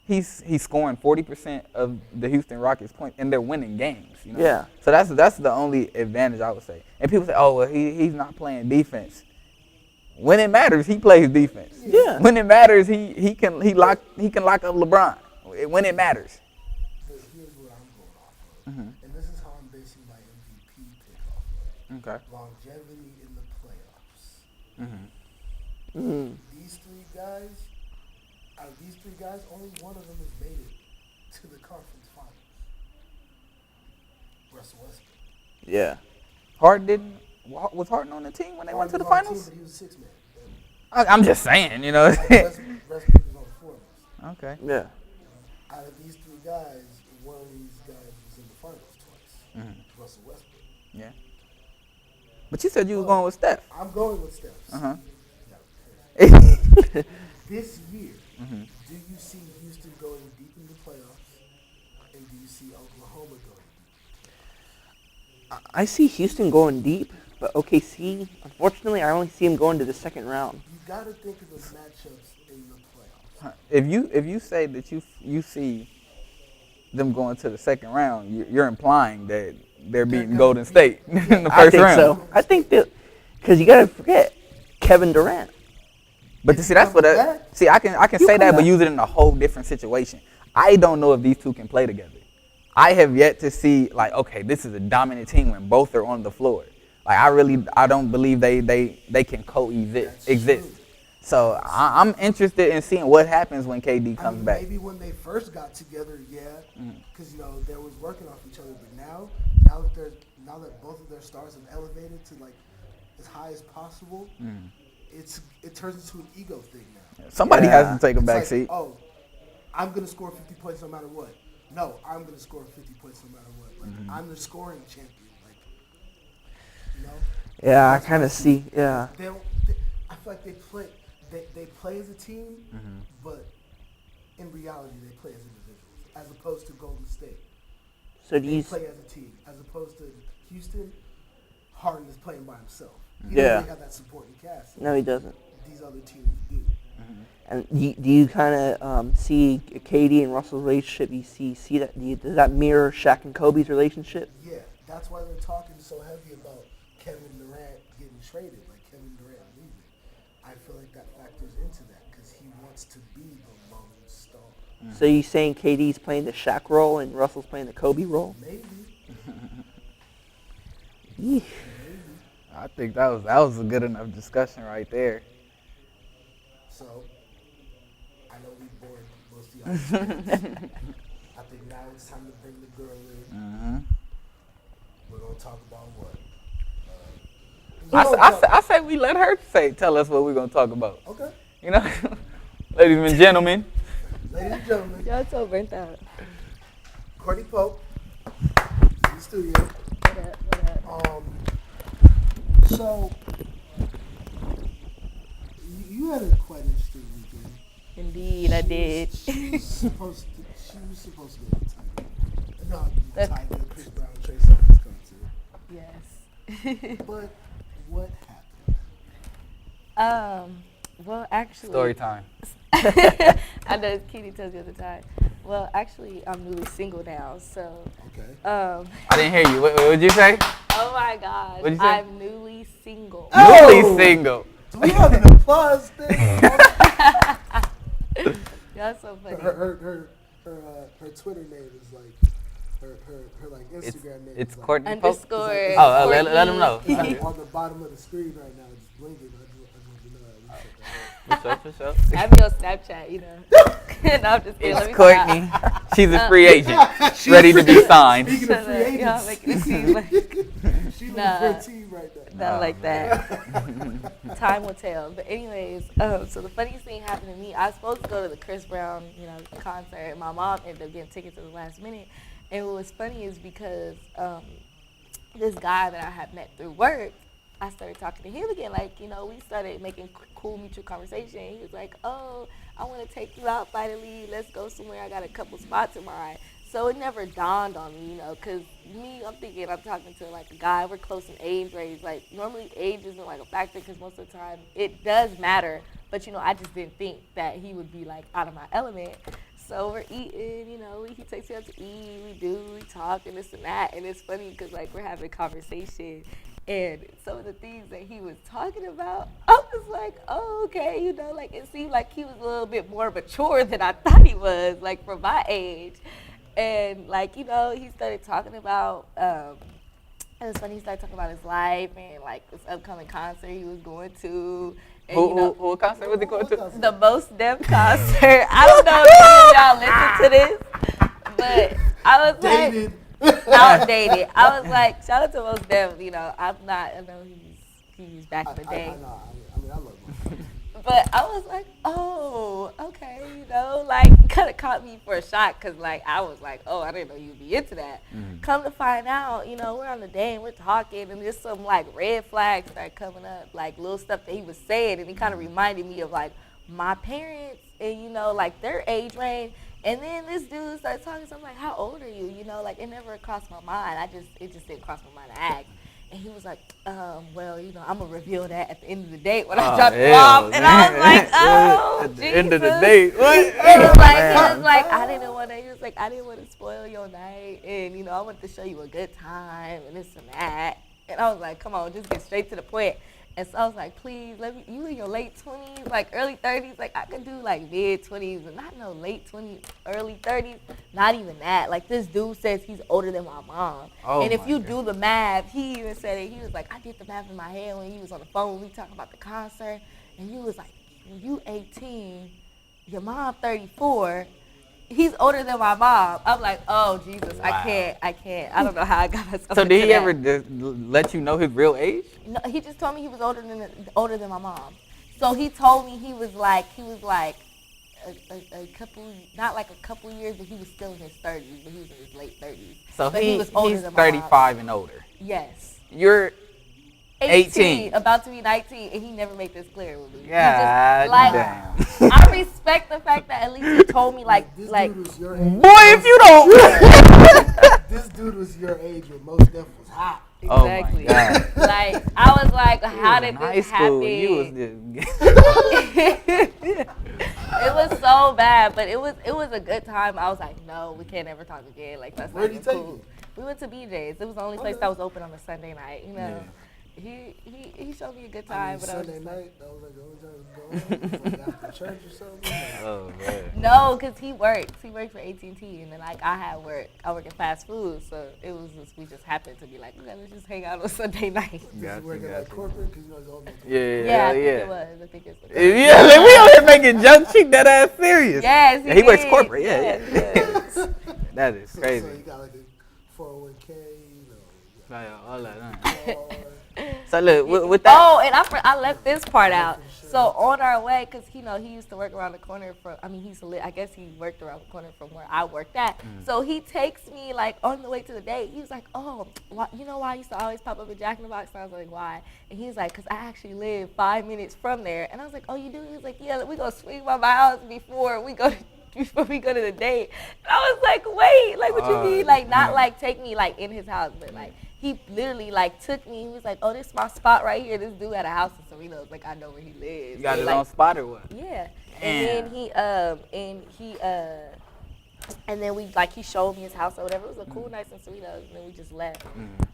he's scoring 40% of the Houston Rockets' points, and they're winning games. Yeah. So that's the only advantage I would say. And people say, oh, well, he's not playing defense. When it matters, he plays defense. Yeah. When it matters, he can lock up LeBron. When it matters. Here's what I'm going off of. And this is how I'm basing my MVP pick off of. Okay. Longevity in the playoffs. Mm. These three guys, only one of them has made it to the conference finals. Russell Westbrook. Yeah. Was Harden on the team when they went to the finals? Team, but he was a 6-man. I'm just saying, Westbrook was on the 4 list. Okay. Yeah. Out of these three guys, one of these guys was in the finals twice. Russell Westbrook. Yeah. But you said you was going with Steph. I'm going with Steph. Uh-huh. This year, do you see Houston going deep in the playoffs, and do you see Oklahoma going deep? I see Houston going deep, but OKC, unfortunately, I only see him going to the second round. You got to think of the matchups in the playoffs. If you say that you see them going to the second round, you're implying that they're beating Golden State in the first round. So. I think that because you got to forget Kevin Durant. But see, that's what I can say that, but use it in a whole different situation. I don't know if these two can play together. I have yet to see okay, this is a dominant team when both are on the floor. I don't believe they can exist. So I'm interested in seeing what happens when KD comes back. Maybe when they first got together, because they was working off each other. But now that both of their stars have elevated to as high as possible, it turns into an ego thing now. Somebody has to take a back seat. Oh, I'm gonna score 50 points no matter what. No, I'm gonna score 50 points no matter what. I'm the scoring champion. Yeah, I kind of see. Yeah. I feel like they play as a team, but in reality they play as individuals, as opposed to Golden State. So they play as a team, as opposed to Houston. Harden is playing by himself. He Yeah. doesn't really have that supporting cast. No, he doesn't. These other teams do. And do you kind of see KD and Russell's relationship? You see that? Does that mirror Shaq and Kobe's relationship? Yeah, that's why they're talking so heavy about Kevin Durant getting traded, like Kevin Durant leaving. I feel like that factors into that because he wants to be the lone star. So you saying KD's playing the Shaq role and Russell's playing the Kobe role? Maybe. Maybe. I think that was a good enough discussion right there. So, I know we bored most of y'all. I think now it's time to bring the girl in. We're going to talk about what? I say we let her tell us what we're going to talk about. Okay. Ladies and gentlemen. Ladies and gentlemen. Y'all so burnt out. Courtney Pope in the studio. What up? So, you had a quite interesting weekend. Indeed, I did. She was supposed to get a tiger. No, The- Tiger, Chris Brown, Trey Songz come too. Yes. But what Well, actually. Story time. I know Kitty tells you at the time. Well, actually, I'm newly single now, so. happened? Okay. I didn't hear you. What would you say? Oh my gosh. What'd you say? I'm newly single. Oh! Newly single. Do we have an applause thing? That's so funny. Her Twitter name is like her like Instagram name. It's is like, Courtney Pope. Underscore. Oh, let him know. on the bottom of the screen right now, it's blinking. I want you to know that. For sure. Have me on Snapchat, you know. No, I'm just kidding. Let me It's Courtney. stop. She's a free agent, ready to be signed. Speaking of free agents, Y'all making it seem like she's Nah. on the team right now. not like that. Time will tell. But anyways, so the funniest thing happened to me. I was supposed to go to the Chris Brown, concert, and my mom ended up getting tickets at the last minute. And what was funny is because this guy that I had met through work, I started talking to him again. Like, we started making cool mutual conversation. He was like, oh, I want to take you out finally. Let's go somewhere. I got a couple spots in mind. So it never dawned on me, because I'm thinking I'm talking to like a guy. We're close in age range. Like, normally age isn't like a factor because most of the time it does matter. But, I just didn't think that he would be like out of my element. So we're eating, he takes me out to eat, we talk and this and that. And it's funny because like we're having a conversation. And some of the things that he was talking about, I was like, oh, okay, like it seemed like he was a little bit more mature than I thought he was, like for my age. And like, he started talking about, it was funny, he started talking about his life and like this upcoming concert he was going to. And, Who concert was he going to? The Most Def concert. I don't know if y'all listen to this, but I was Dated. outdated. I was like, shout out to Most Def. I know he's back in the day. I know. I mean, I love my But I was like, oh, okay, like kind of caught me for a shock because like I was like, oh, I didn't know you'd be into that. Come to find out, we're on the day and we're talking and just some like red flags start coming up, like little stuff that he was saying, and it kind of reminded me of like my parents and like their age range. And then this dude started talking, so I'm like, how old are you? Like it never crossed my mind. It just didn't cross my mind to ask. And he was like, well, I'm going to reveal that at the end of the date when I drop you off. And I was like, oh, At the Jesus. end of the date. What? He was like, I didn't want to spoil your night. And, I wanted to show you a good time and this and that. And I was like, come on, just get straight to the point. And so I was like, please, you in your late 20s, like early 30s, like I could do like mid 20s and not no late 20s, early 30s, not even that. Like this dude says he's older than my mom. Oh and if you God. do the math, he even said it, he was like, I did the math in my head when he was on the phone, we talking about the concert, and you was like, when you 18, your mom 34, he's older than my mom. I'm like, oh Jesus, Wow. I can't. I don't know how I got myself So into did he that. ever let you know his real age? No, he just told me he was older than my mom. So he told me he was like a couple, not like a couple years, but he was still in his 30s, but he was in his late 30s. So but he was older he's than my mom. 35 and older. Yes. You're 18. About to be 19, and he never made this clear with me. God damn. I respect the fact that at least he told me This dude was your age. Boy, if you don't. This dude was your age when Most Def was hot. Exactly. Oh my God. Like I was like, how did In high this school, happen? you was just It was so bad, but it was a good time. I was like, no, we can't ever talk again. Like that's Where'd not you even take cool. you? We went to BJ's. It was the only place that was open on a Sunday night. He showed me a good time, but I was Sunday just like, night, that was like the only time it was going on. Like after church or something. Oh man. no, because he worked for AT&T, and then like I had work. I work in fast food, so it was just, we just happened to be like, okay, let's just hang out on Sunday night. This is working like corporate because you know it's all about Yeah, I think it was. I think it's what it was. Yeah, like we out here making jokes. She that ass serious. Yes, Yeah, he works did. corporate. Yeah, Yes, yeah. That is So crazy. you got like a 401k, you All that. car. So look, with that. Oh, and I left this part out. So on our way, because he used to work around the corner from, he used to live, I guess he worked around the corner from where I worked at. So he takes me like on the way to the date. He was like, oh, you know why I used to always pop up at Jack in the Box? And I was like, why? And he was like, because I actually live 5 minutes from there. And I was like, oh, you do? He was like, yeah, we gonna swing by my house before we go to the date. And I was like, wait, like what you mean? Like not like take me like in his house, but like he literally like took me. He was like, oh, this is my spot right here. This dude had a house in Cerritos. Like I know where he lives. You got his like, own spot or what? Yeah. Damn. And then we he showed me his house or whatever. It was a cool night in Cerritos, and then we just left.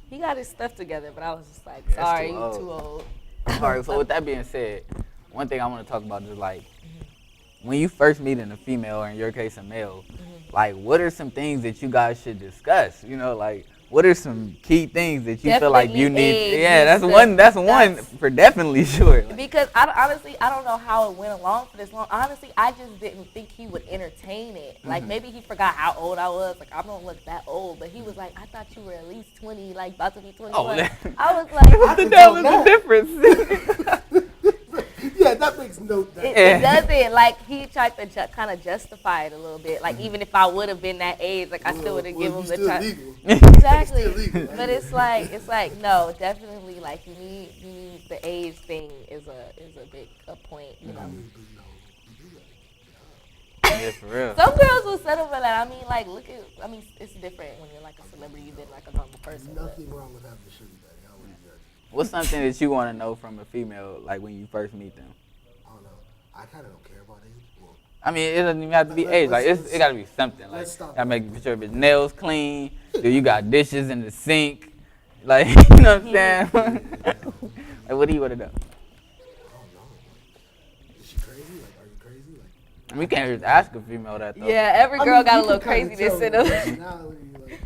He got his stuff together, but I was just like, sorry, you too old. All right, so with that being said, one thing I want to talk about is like when you first meet in a female, or in your case a male, like what are some things that you guys should discuss? You know, like what are some key things that you feel like you need? Yeah, that's one for definitely sure. Like, because honestly, I don't know how it went along for this long. Honestly, I just didn't think he would entertain it. Like maybe he forgot how old I was. Like I don't look that old, but he was like, I thought you were at least 20, like about to be 21. Oh, I was like, what the hell is the difference? Yeah, that makes no sense. It doesn't. Like he tried to kind of justify it a little bit. Like even if I would have been that age, like I still would have given him the chance. Exactly. But it's like no, definitely like you need the age thing is a big point, you know. Yeah, for real. Some girls will settle for that. It's different when you're like a celebrity than like a normal person. Nothing wrong with having a sugar daddy. I wouldn't judge. What's something that you want to know from a female, like when you first meet them? I don't know. I kind of don't care about age. Well, I mean, it doesn't even have to be age. Like it got to be something. Like gotta make sure if his nails clean. Do you got dishes in the sink? Like you know what I'm saying? Like what do you want to know? I don't know. Is she crazy? Like, are you crazy? Like, I mean, you can't just ask a female that though. Yeah, every girl got a little craziness in them. Personality, like,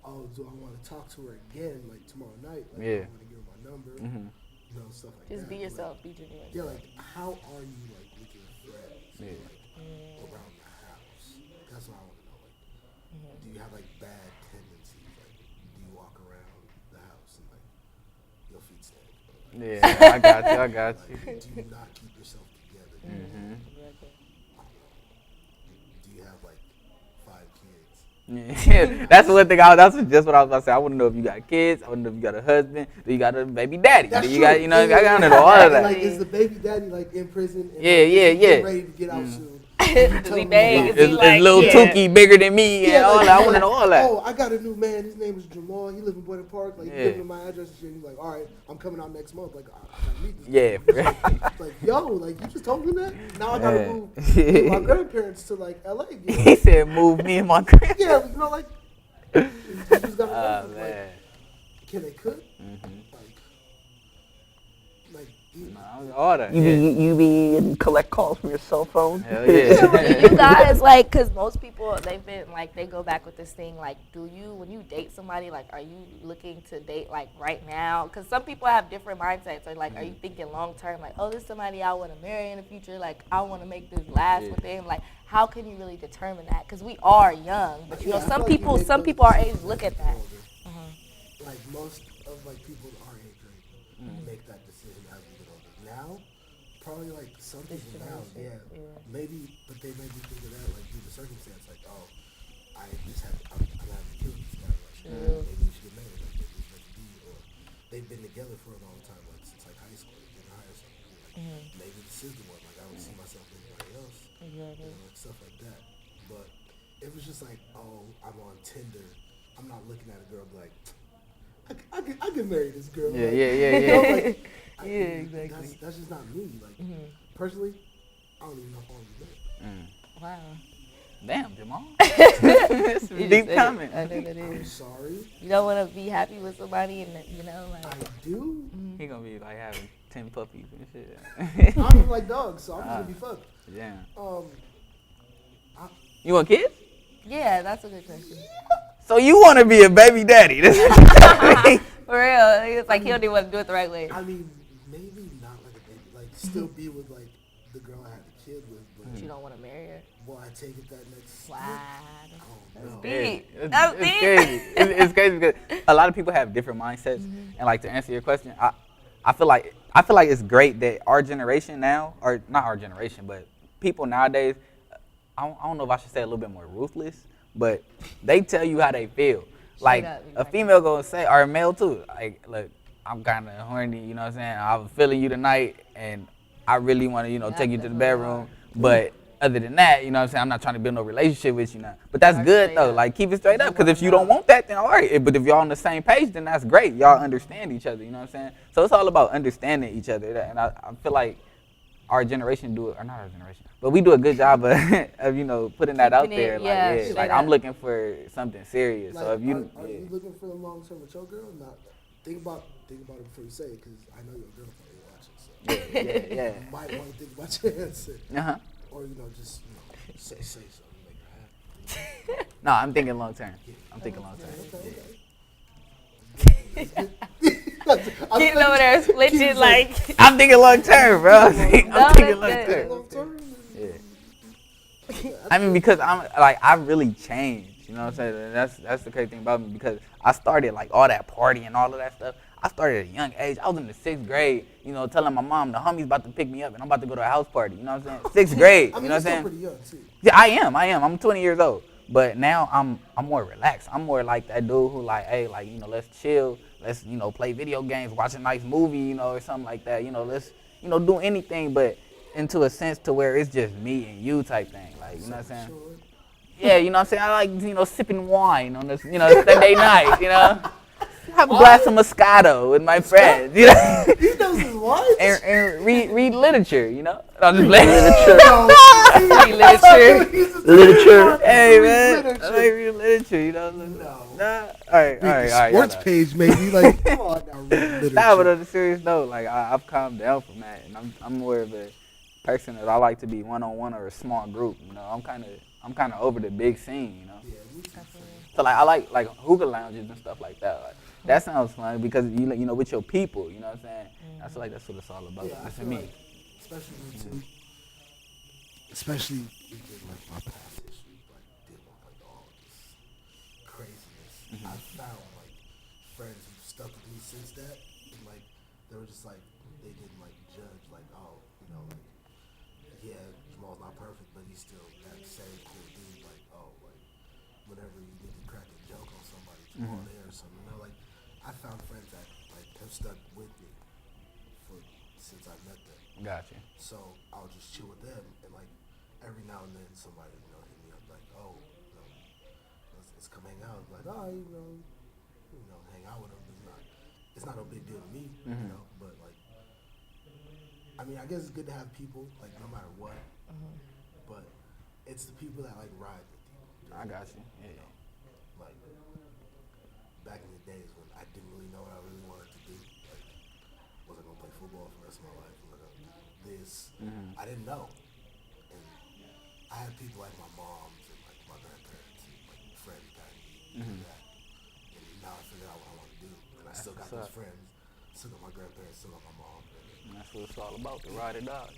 oh, do I want to talk to her again, like tomorrow night? Like, Yeah. I want to give her my number. You know, stuff like Just that. be yourself, be genuine. Yeah, like, how are you, like, with your friends, Yeah. like, around the house? That's what I want to know. Like, do you have, like, bad tendencies? Like, do you walk around the house and, like, your feet stank? Yeah, I got you. Like, do you not keep yourself together? Do you have, like, 5 kids? Yeah, that's one thing. That's just what I was about to say. I want to know if you got kids. I want to know if you got a husband. Do you got a baby daddy? That's Do you true. got, I got to know all of that. Like, is the baby daddy, like, in prison? And, Yeah. ready to get out soon? Is he big? Is little Tukey bigger than me and all that? I want to know all that. Oh, I got a new man. His name is Jamal. He live in Boyden Park. Like, give him my address and shit. He's like, all right, I'm coming out next month. Like, I gotta meet this guy. Like, yo, like, you just told me that? Now I gotta move my grandparents to, like, LA. You know? He said, move me and my grandparents. Yeah, you know, like, you just gotta Oh, like, man. can they cook? Like, All that. You be and collect calls from your cell phone. Hell yeah. Do you guys like, because most people they've been like they go back with this thing like, when you date somebody, like are you looking to date like right now? Because some people have different mindsets. So, like, are you thinking long term, like, oh, this is somebody I want to marry in the future, like I want to make this last with them? Like, how can you really determine that? Because we are young, but you know, some people our age look at that. Like most of like people our age range make that decision as we get older. Now, probably like some people now, maybe, but they maybe think of that like due to circumstance, like, oh, I'm having to kill this guy. Like, maybe we should get married. Like, maybe we should be, or they've been together for a long time, like since like high school, junior high or something. Like, maybe this is the one. Like, I don't see myself with anybody else. You know, like, stuff like that. But it was just like, oh, I'm on Tinder. I'm not looking at a girl like, I can marry this girl. Yeah. You know, like, Exactly. That's just not me. Like, personally, I don't even know if I want to be Wow. Damn, Jamal. That's some deep comment. I know that I'm is. sorry. You don't want to be happy with somebody, and you know, like. I do. He gonna be like having 10 puppies and shit. I don't even like dogs, so I'm just gonna be fucked. Yeah. You want kids? Yeah, that's a good question. So you want to be a baby daddy? This is For real, it's like he don't even want to do it the right way. I mean, maybe not like a baby. Like, still be with like the girl I had a kid with, but You don't want to marry her. will I take it that next step? Wow. I don't know. Deep. It's That's crazy. It's crazy because a lot of people have different mindsets. And like to answer your question, I feel like I feel like it's great that our generation now, or not our generation, but people nowadays, I don't know if I should say a little bit more ruthless, but they tell you how they feel. Like, a female gonna say, or a male too, like, look, I'm kind of horny, you know what I'm saying? I was feeling you tonight, and I really want to, take you to the bedroom. But other than that, you know what I'm saying? I'm not trying to build no relationship with you now. But that's good, though. Like, keep it straight up, because if you don't want that, then all right. But if y'all on the same page, then that's great. Y'all understand each other, you know what I'm saying? So it's all about understanding each other. And I feel like our generation do it, or not our generation, but we do a good job of putting that out there. Like I'm looking for something serious. Like, so if you are you looking for the long term with your girl? Not think about it before you say it, because I know your girl probably watching. So yeah. you might want to think about your answer. Or just say something, make her happy. No, I'm thinking long term. I'm thinking long term. Getting over there splitting like. I'm thinking long term, bro. I'm thinking long term. Yeah. I mean, because I really changed. You know what I'm saying? That's the crazy thing about me, because I started like all that partying and all of that stuff. I started at a young age. I was in the 6th grade, telling my mom the homie's about to pick me up and I'm about to go to a house party. You know what I'm saying? 6th grade. I mean, you know what I'm saying? Pretty young too. Yeah, I am. I'm 20 years old. But now I'm more relaxed. I'm more like that dude who like, hey, like, let's chill. Let's, play video games, watch a nice movie, or something like that. Let's, do anything, but into a sense to where it's just me and you type thing. Like, you know what I'm saying? Sure. Yeah, you know what I'm saying? I like, sipping wine on this, Sunday night, Have a glass of Moscato with my friends, He knows his what? And read literature, I'm just playing Literature. Hey, man. I like reading literature, No. Nah. All right. Sports page, maybe. Like, come on now, read literature. Nah, but on a serious note, like, I've calmed down from that, and I'm more of a person that I like to be one-on-one or a small group, I'm kind of over the big scene, Yeah, So, like, I like hookah lounges and stuff like that. Like, that sounds fun because, with your people, you know what I'm saying? I feel like that's what it's all about. Yeah, For me. like, especially me too. Especially in like my past history, like dealing with like all this craziness. I found like friends who stuck with me since that, and like they were just like they didn't like judge like, oh, like, yeah, Jamal's not perfect, but he's still that same cool dude. Like, oh, like whenever you need to crack a joke on somebody, Jamal there or something. Like I found friends that like have stuck with me since I met them. Gotcha. So I'll just chill with them, and like every now and then somebody hit me up like, oh, let's come hang out. Like, oh, hang out with them. It's not a big deal to me, but like, I mean, I guess it's good to have people like no matter what, but it's the people that like ride with you. I got you. Yeah. Like back in the days when I didn't really know what I really wanted to do, like was I gonna play football for the rest of my life? Was I gonna do this? I didn't know, and I had people like my moms and like my grandparents and like friends guiding me to do that. And now I figured out what I want to do, and I still got those friends, still got my grandparents, still got my mom. And that's what it's all about, the ride or die.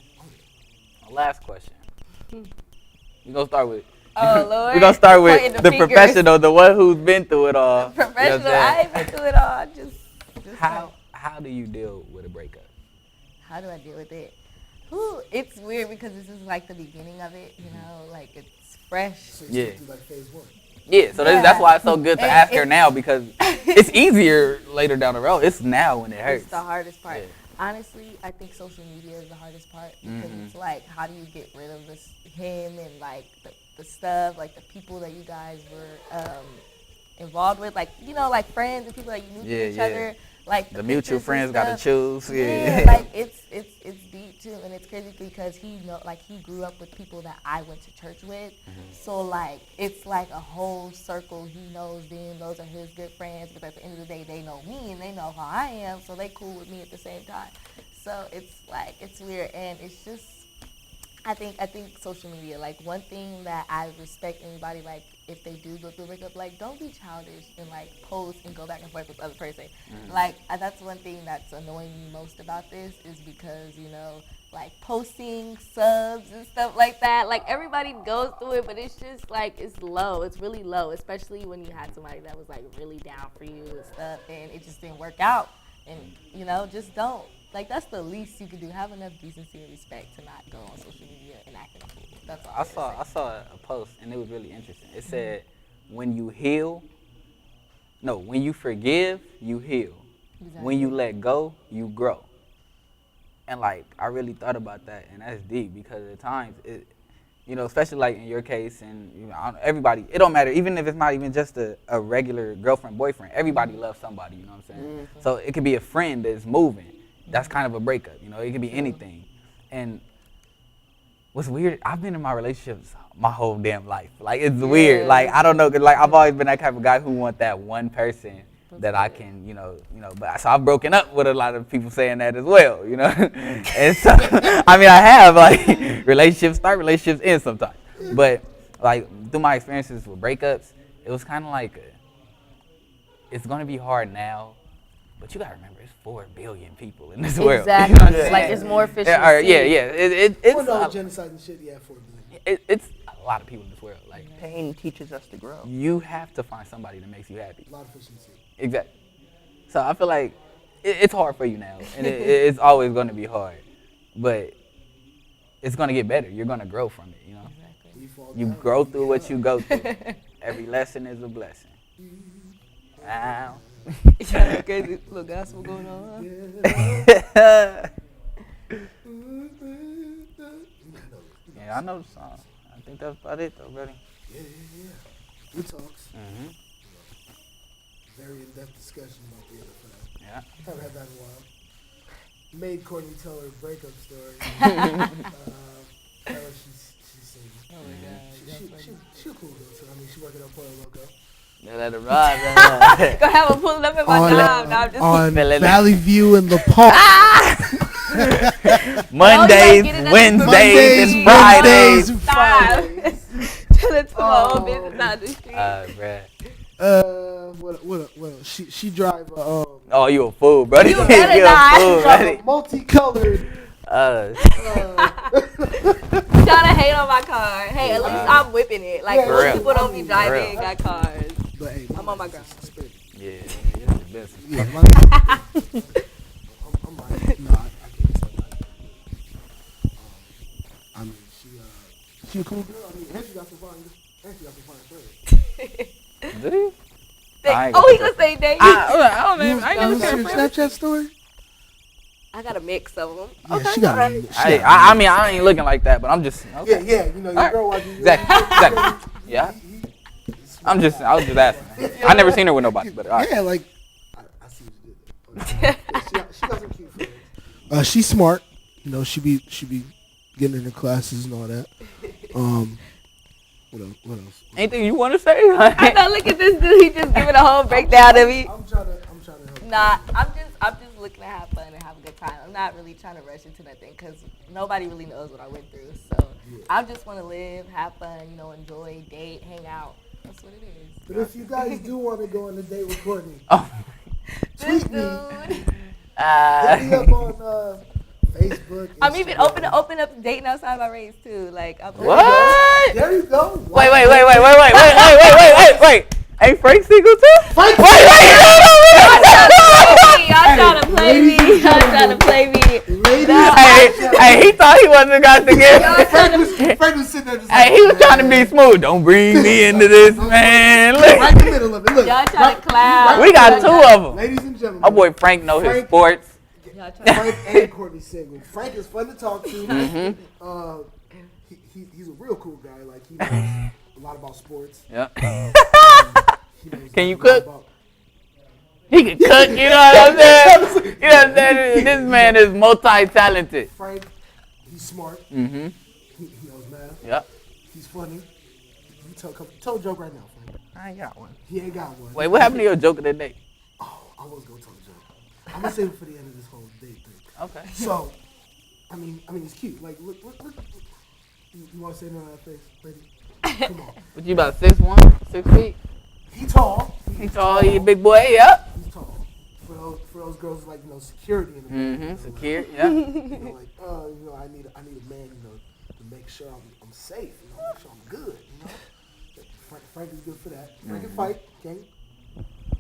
My last question. We're gonna start with. Oh Lord. We're gonna start with the fingers. professional, the one who's been through it all. Professional. I ain't been through it all. Just how do you deal with a breakup? How do I deal with it? Whew, it's weird because this is like the beginning of it, like it's fresh. So Yeah. you do like phase 1. Yeah, so that's why it's so good to ask her now, because it's easier later down the road. It's now when it hurts. It's the hardest part. Yeah. Honestly, I think social media is the hardest part because it's like, how do you get rid of him and like the stuff, like the people that you guys were involved with, like like friends and people that you knew through each other, like the mutual friends got to choose. Yeah, like it's deep too, and it's crazy because he grew up with people that I went to church with, so like it's like a whole circle. He knows them; those are his good friends. But at the end of the day, they know me and they know how I am, so they cool with me at the same time. So it's like it's weird, and it's just I think social media, like one thing that I respect anybody, like if they do go through a breakup, like don't be childish and like post and go back and forth with the other person. Like that's one thing that's annoying me most about this is because, like posting subs and stuff like that, like everybody goes through it, but it's just like, it's low. It's really low, especially when you had somebody that was like really down for you and stuff and it just didn't work out. And, just don't. Like, that's the least you could do. Have enough decency and respect to not go on social media and acting a fool. That's all. I saw a post and it was really interesting. It said, when you forgive, you heal. Exactly. When you let go, you grow. And like, I really thought about that, and that's deep because at times especially like in your case, and everybody, it don't matter, even if it's not even just a regular girlfriend, boyfriend, everybody loves somebody, you know what I'm saying? Mm-hmm. So it could be a friend that's moving. That's kind of a breakup, it could be anything. And what's weird, I've been in my relationships my whole damn life. Like, it's weird. Like, I don't know, 'cause like I've always been that type of guy who want that one person that I can, but so I've broken up with a lot of people saying that as well, And so, I have, like, relationships start, relationships end sometimes. But, like, through my experiences with breakups, it was kind of like, it's going to be hard now, but you got to remember, it's 4 billion people in this world. Exactly. You know what I'm saying? Like, it's more fish than It's genocide and shit, 4 billion. It's a lot of people in this world. Like, pain teaches us to grow. You have to find somebody that makes you happy. A lot of fish in the sea. Exactly. So I feel like it's hard for you now, and it's always going to be hard, but it's going to get better. You're going to grow from it, Exactly. You grow through what you go through. Every lesson is a blessing. Ow. You got a crazy little gospel going on, Yeah, I know the song. I think that's about it, though, buddy. Yeah. Good talks. Mm-hmm. Very in-depth discussion about the NFL. Yeah. Haven't had that in a while. Made Courtney tell her breakup story. Tell her she's single. Oh my God. She a cool girl too. She working on Pollo Loco. Yeah, let it ride. Gonna have her pulling up in my job. No, I'm just on Valley View in La Park. Mondays, Wednesdays, and Fridays. Trying to my own business out the street. Bruh. What else? She drive Oh, you a fool, buddy. You better a not. fool, drive buddy. a multicolored Trying to hate on my car. Hey, at least I'm whipping it. Like, For most real. people don't be For driving real. and got cars. but hey, I'm on my ground. Yeah, you're the best. Yeah, I'm like, no, I can't say that. She a cool girl. And she got some fine friends. Do you? I ain't Oh, gonna he gonna say date. I don't know. I ain't never You seen see her her friend. Snapchat story? I got a mix of them. Yeah, Okay, she got alright. me. I ain't looking like that, but I'm just. Okay. Yeah, your Alright. girl watching you. Exactly. Yeah. I was just asking. I never seen her with nobody, but all right. Yeah, like I see what you did. She got some cute friends. She's smart. She be getting in her classes and all that. What else? Anything you want to say? I know. Look at this dude. He just giving a whole breakdown of me. I'm trying to help. Nah, I'm just looking to have fun and have a good time. I'm not really trying to rush into nothing because nobody really knows what I went through. So I just want to live, have fun, enjoy, date, hang out. That's what it is. But if you guys do want to go on a date with Courtney, This tweet me. dude. Hit me up on Facebook. I'm even Instagram. open up dating outside my race too. Like I'm What? There you go. Wait. Ain't Frank single too? Frank. Wait. Y'all trying to play me. Y'all trying to play me. Ladies, Hey, he thought he wasn't got to get. Frank was sitting there just Hey, he was trying to be smooth. Don't bring me into this, man. Look, right in the middle of it. Look, Y'all trying to clown. we got 2 of them. ladies and gentlemen. My boy Frank know his Frank. sports. Y'all trying to Frank and Courtney single. Frank is fun to talk to. He's a real cool guy. Like he knows a lot about sports. Yeah. He knows Can you a lot cook? about- He can cook, you know what I'm saying? You know what I'm saying? This man is multi-talented. Frank, he's smart. Mm-hmm. He knows math. Yep. He's funny. You tell a joke right now, Frank. I ain't got one. He ain't got one. Wait, what happened to your joke of the day? Oh, I was gonna tell a joke. I'm gonna save it for the end of this whole date thing. Okay. So, I mean, it's cute. Like, look. You want to say no to that face, lady? Come on. What you about 6'1", 6 feet? He tall. He tall, he a big boy, yep. He's tall. For those girls like security in the Mm-hmm. Secure, yeah. I need a man, to make sure I'm safe. Make sure I'm good. Frank is good for that. Frank can fight. Okay.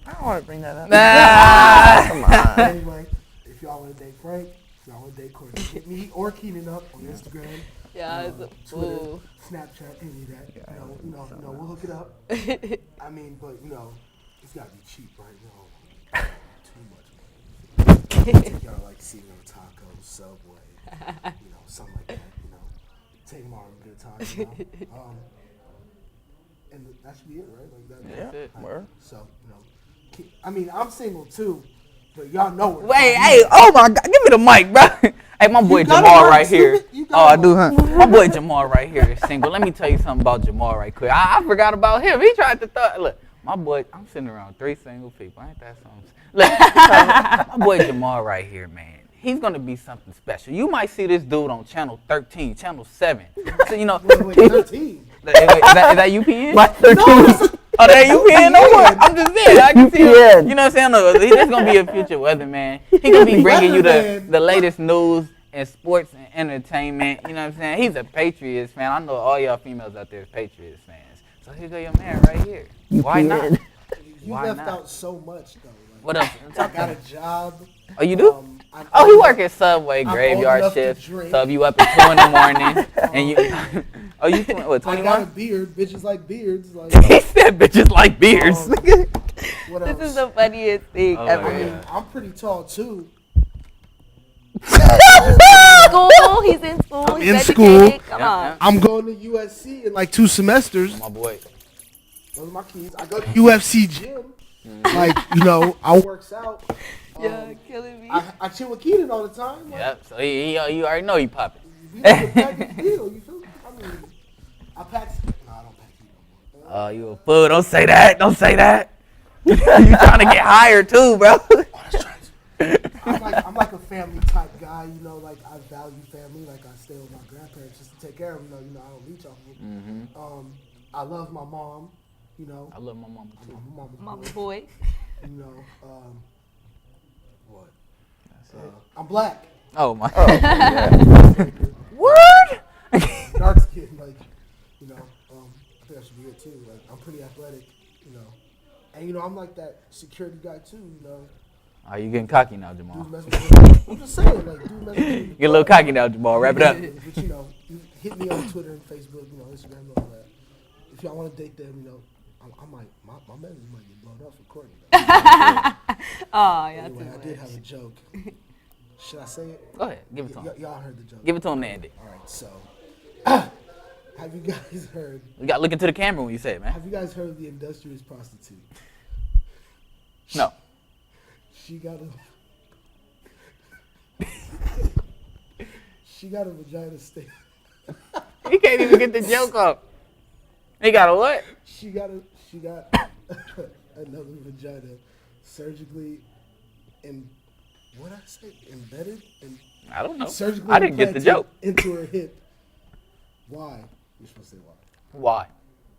I don't want to bring that up. Nah. Come on. Anyway, if y'all want to date Frank, y'all want to date Courtney, hit me or Keenan up on Instagram. Yeah, Twitter, ooh. Snapchat, any of that. Yeah, We'll hook it up. I mean, but it's gotta be cheap, right? Too much money. Take y'all like Cedar Tacos, Subway, something like that. Take them all in a good time. And that should be it, right? Like that. That's it. Word. So I mean, I'm single too, but y'all know where. Wait, hey, oh my God, give me the mic, bro. Hey, my boy Jamal right here. Oh, I do, huh? My boy Jamal right here is single. Let me tell you something about Jamal right quick. I forgot about him. He tried to look, my boy, I'm sitting around 3 single people. Ain't that something? Look, my boy Jamal right here, man. He's going to be something special. You might see this dude on channel 13, channel 7. So, Wait, 13? Is that UPN? My 13. Oh, that UPN? No what? I'm just saying. I can see him. You know what I'm saying? He's just going to be a future weatherman. He's going to be bringing you the latest news and sports and entertainment. You know what I'm saying? He's a Patriots fan. I know all y'all females out there is Patriots fans. So here go your man right here. Why not? You left out so much, though. What else? I got a job. Oh, you do? He work at Subway graveyard shift. So if you up at 2 in the morning and you, you 21? I got a beard. Bitches like beards. Like, he said bitches like beards. What This else? is the funniest thing ever. I mean, I'm pretty tall too. School, he's in school. I'm he's in educated. school. Come on. I'm going to USC in like 2 semesters. My boy. Those are my keys. I go to UFC gym. Like, I works out. Yeah, killing me. I chill with Keenan all the time. Like, Yep. So you already know he popping. we like a package deal. You feel me? I mean, I pack. No, I don't pack heat no more. Oh, you a fool. Don't say that. Don't say that. You trying to get hired too, bro. I'm like a family type guy, like I value family, like I stay with my grandparents just to take care of them, I don't leech off of them. I love my mom, I love my mama too. Mama Boy. What? I'm black. Oh my. Word? Dark skin, like, I think I should be it too. Like, I'm pretty athletic, and I'm like that security guy too, Oh, you getting cocky now, Jamal. Dude mess with me. I'm just saying, like, dude mess with me. Get a little cocky now, Jamal. Wrap it up. But you hit me on Twitter and Facebook, Instagram, and all that. If y'all want to date them, I might, my message might get blown up for Courtney. Oh, yeah. Anyway, I did have a joke. Should I say it? Go ahead. Give it to him. Y'all heard the joke. Give it to him, Andy. All right, so have you guys heard? You got to look into the camera when you say it, man. Have you guys heard of the industrious prostitute? No. She got a vagina stain. He can't even get the joke off. He got a what? She got another vagina surgically what I say? Embedded? I don't know. Surgically I didn't get the joke. Into her hip. Why? You're supposed to say why. Why?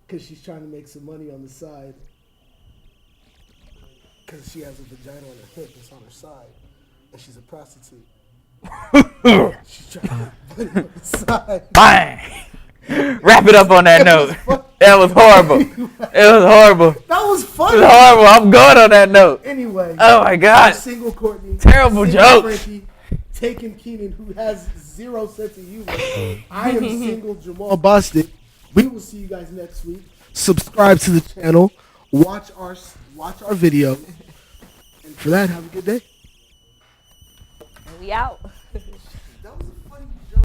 Because she's trying to make some money on the side. Because she has a vagina on her hip that's on her side. And she's a prostitute. She's trying to make money on the side. Bang! Wrap it up on that note. That was horrible. It was horrible. That was It funny. was horrible. I'm going on that note. Anyway. Oh my God. Single Courtney. Terrible single joke. Frankie, taking Keenan, who has zero sense of humor. I am single Jamal Bostic. We will see you guys next week. Subscribe to the channel. Watch our videos. And for that, have a good day. And we out.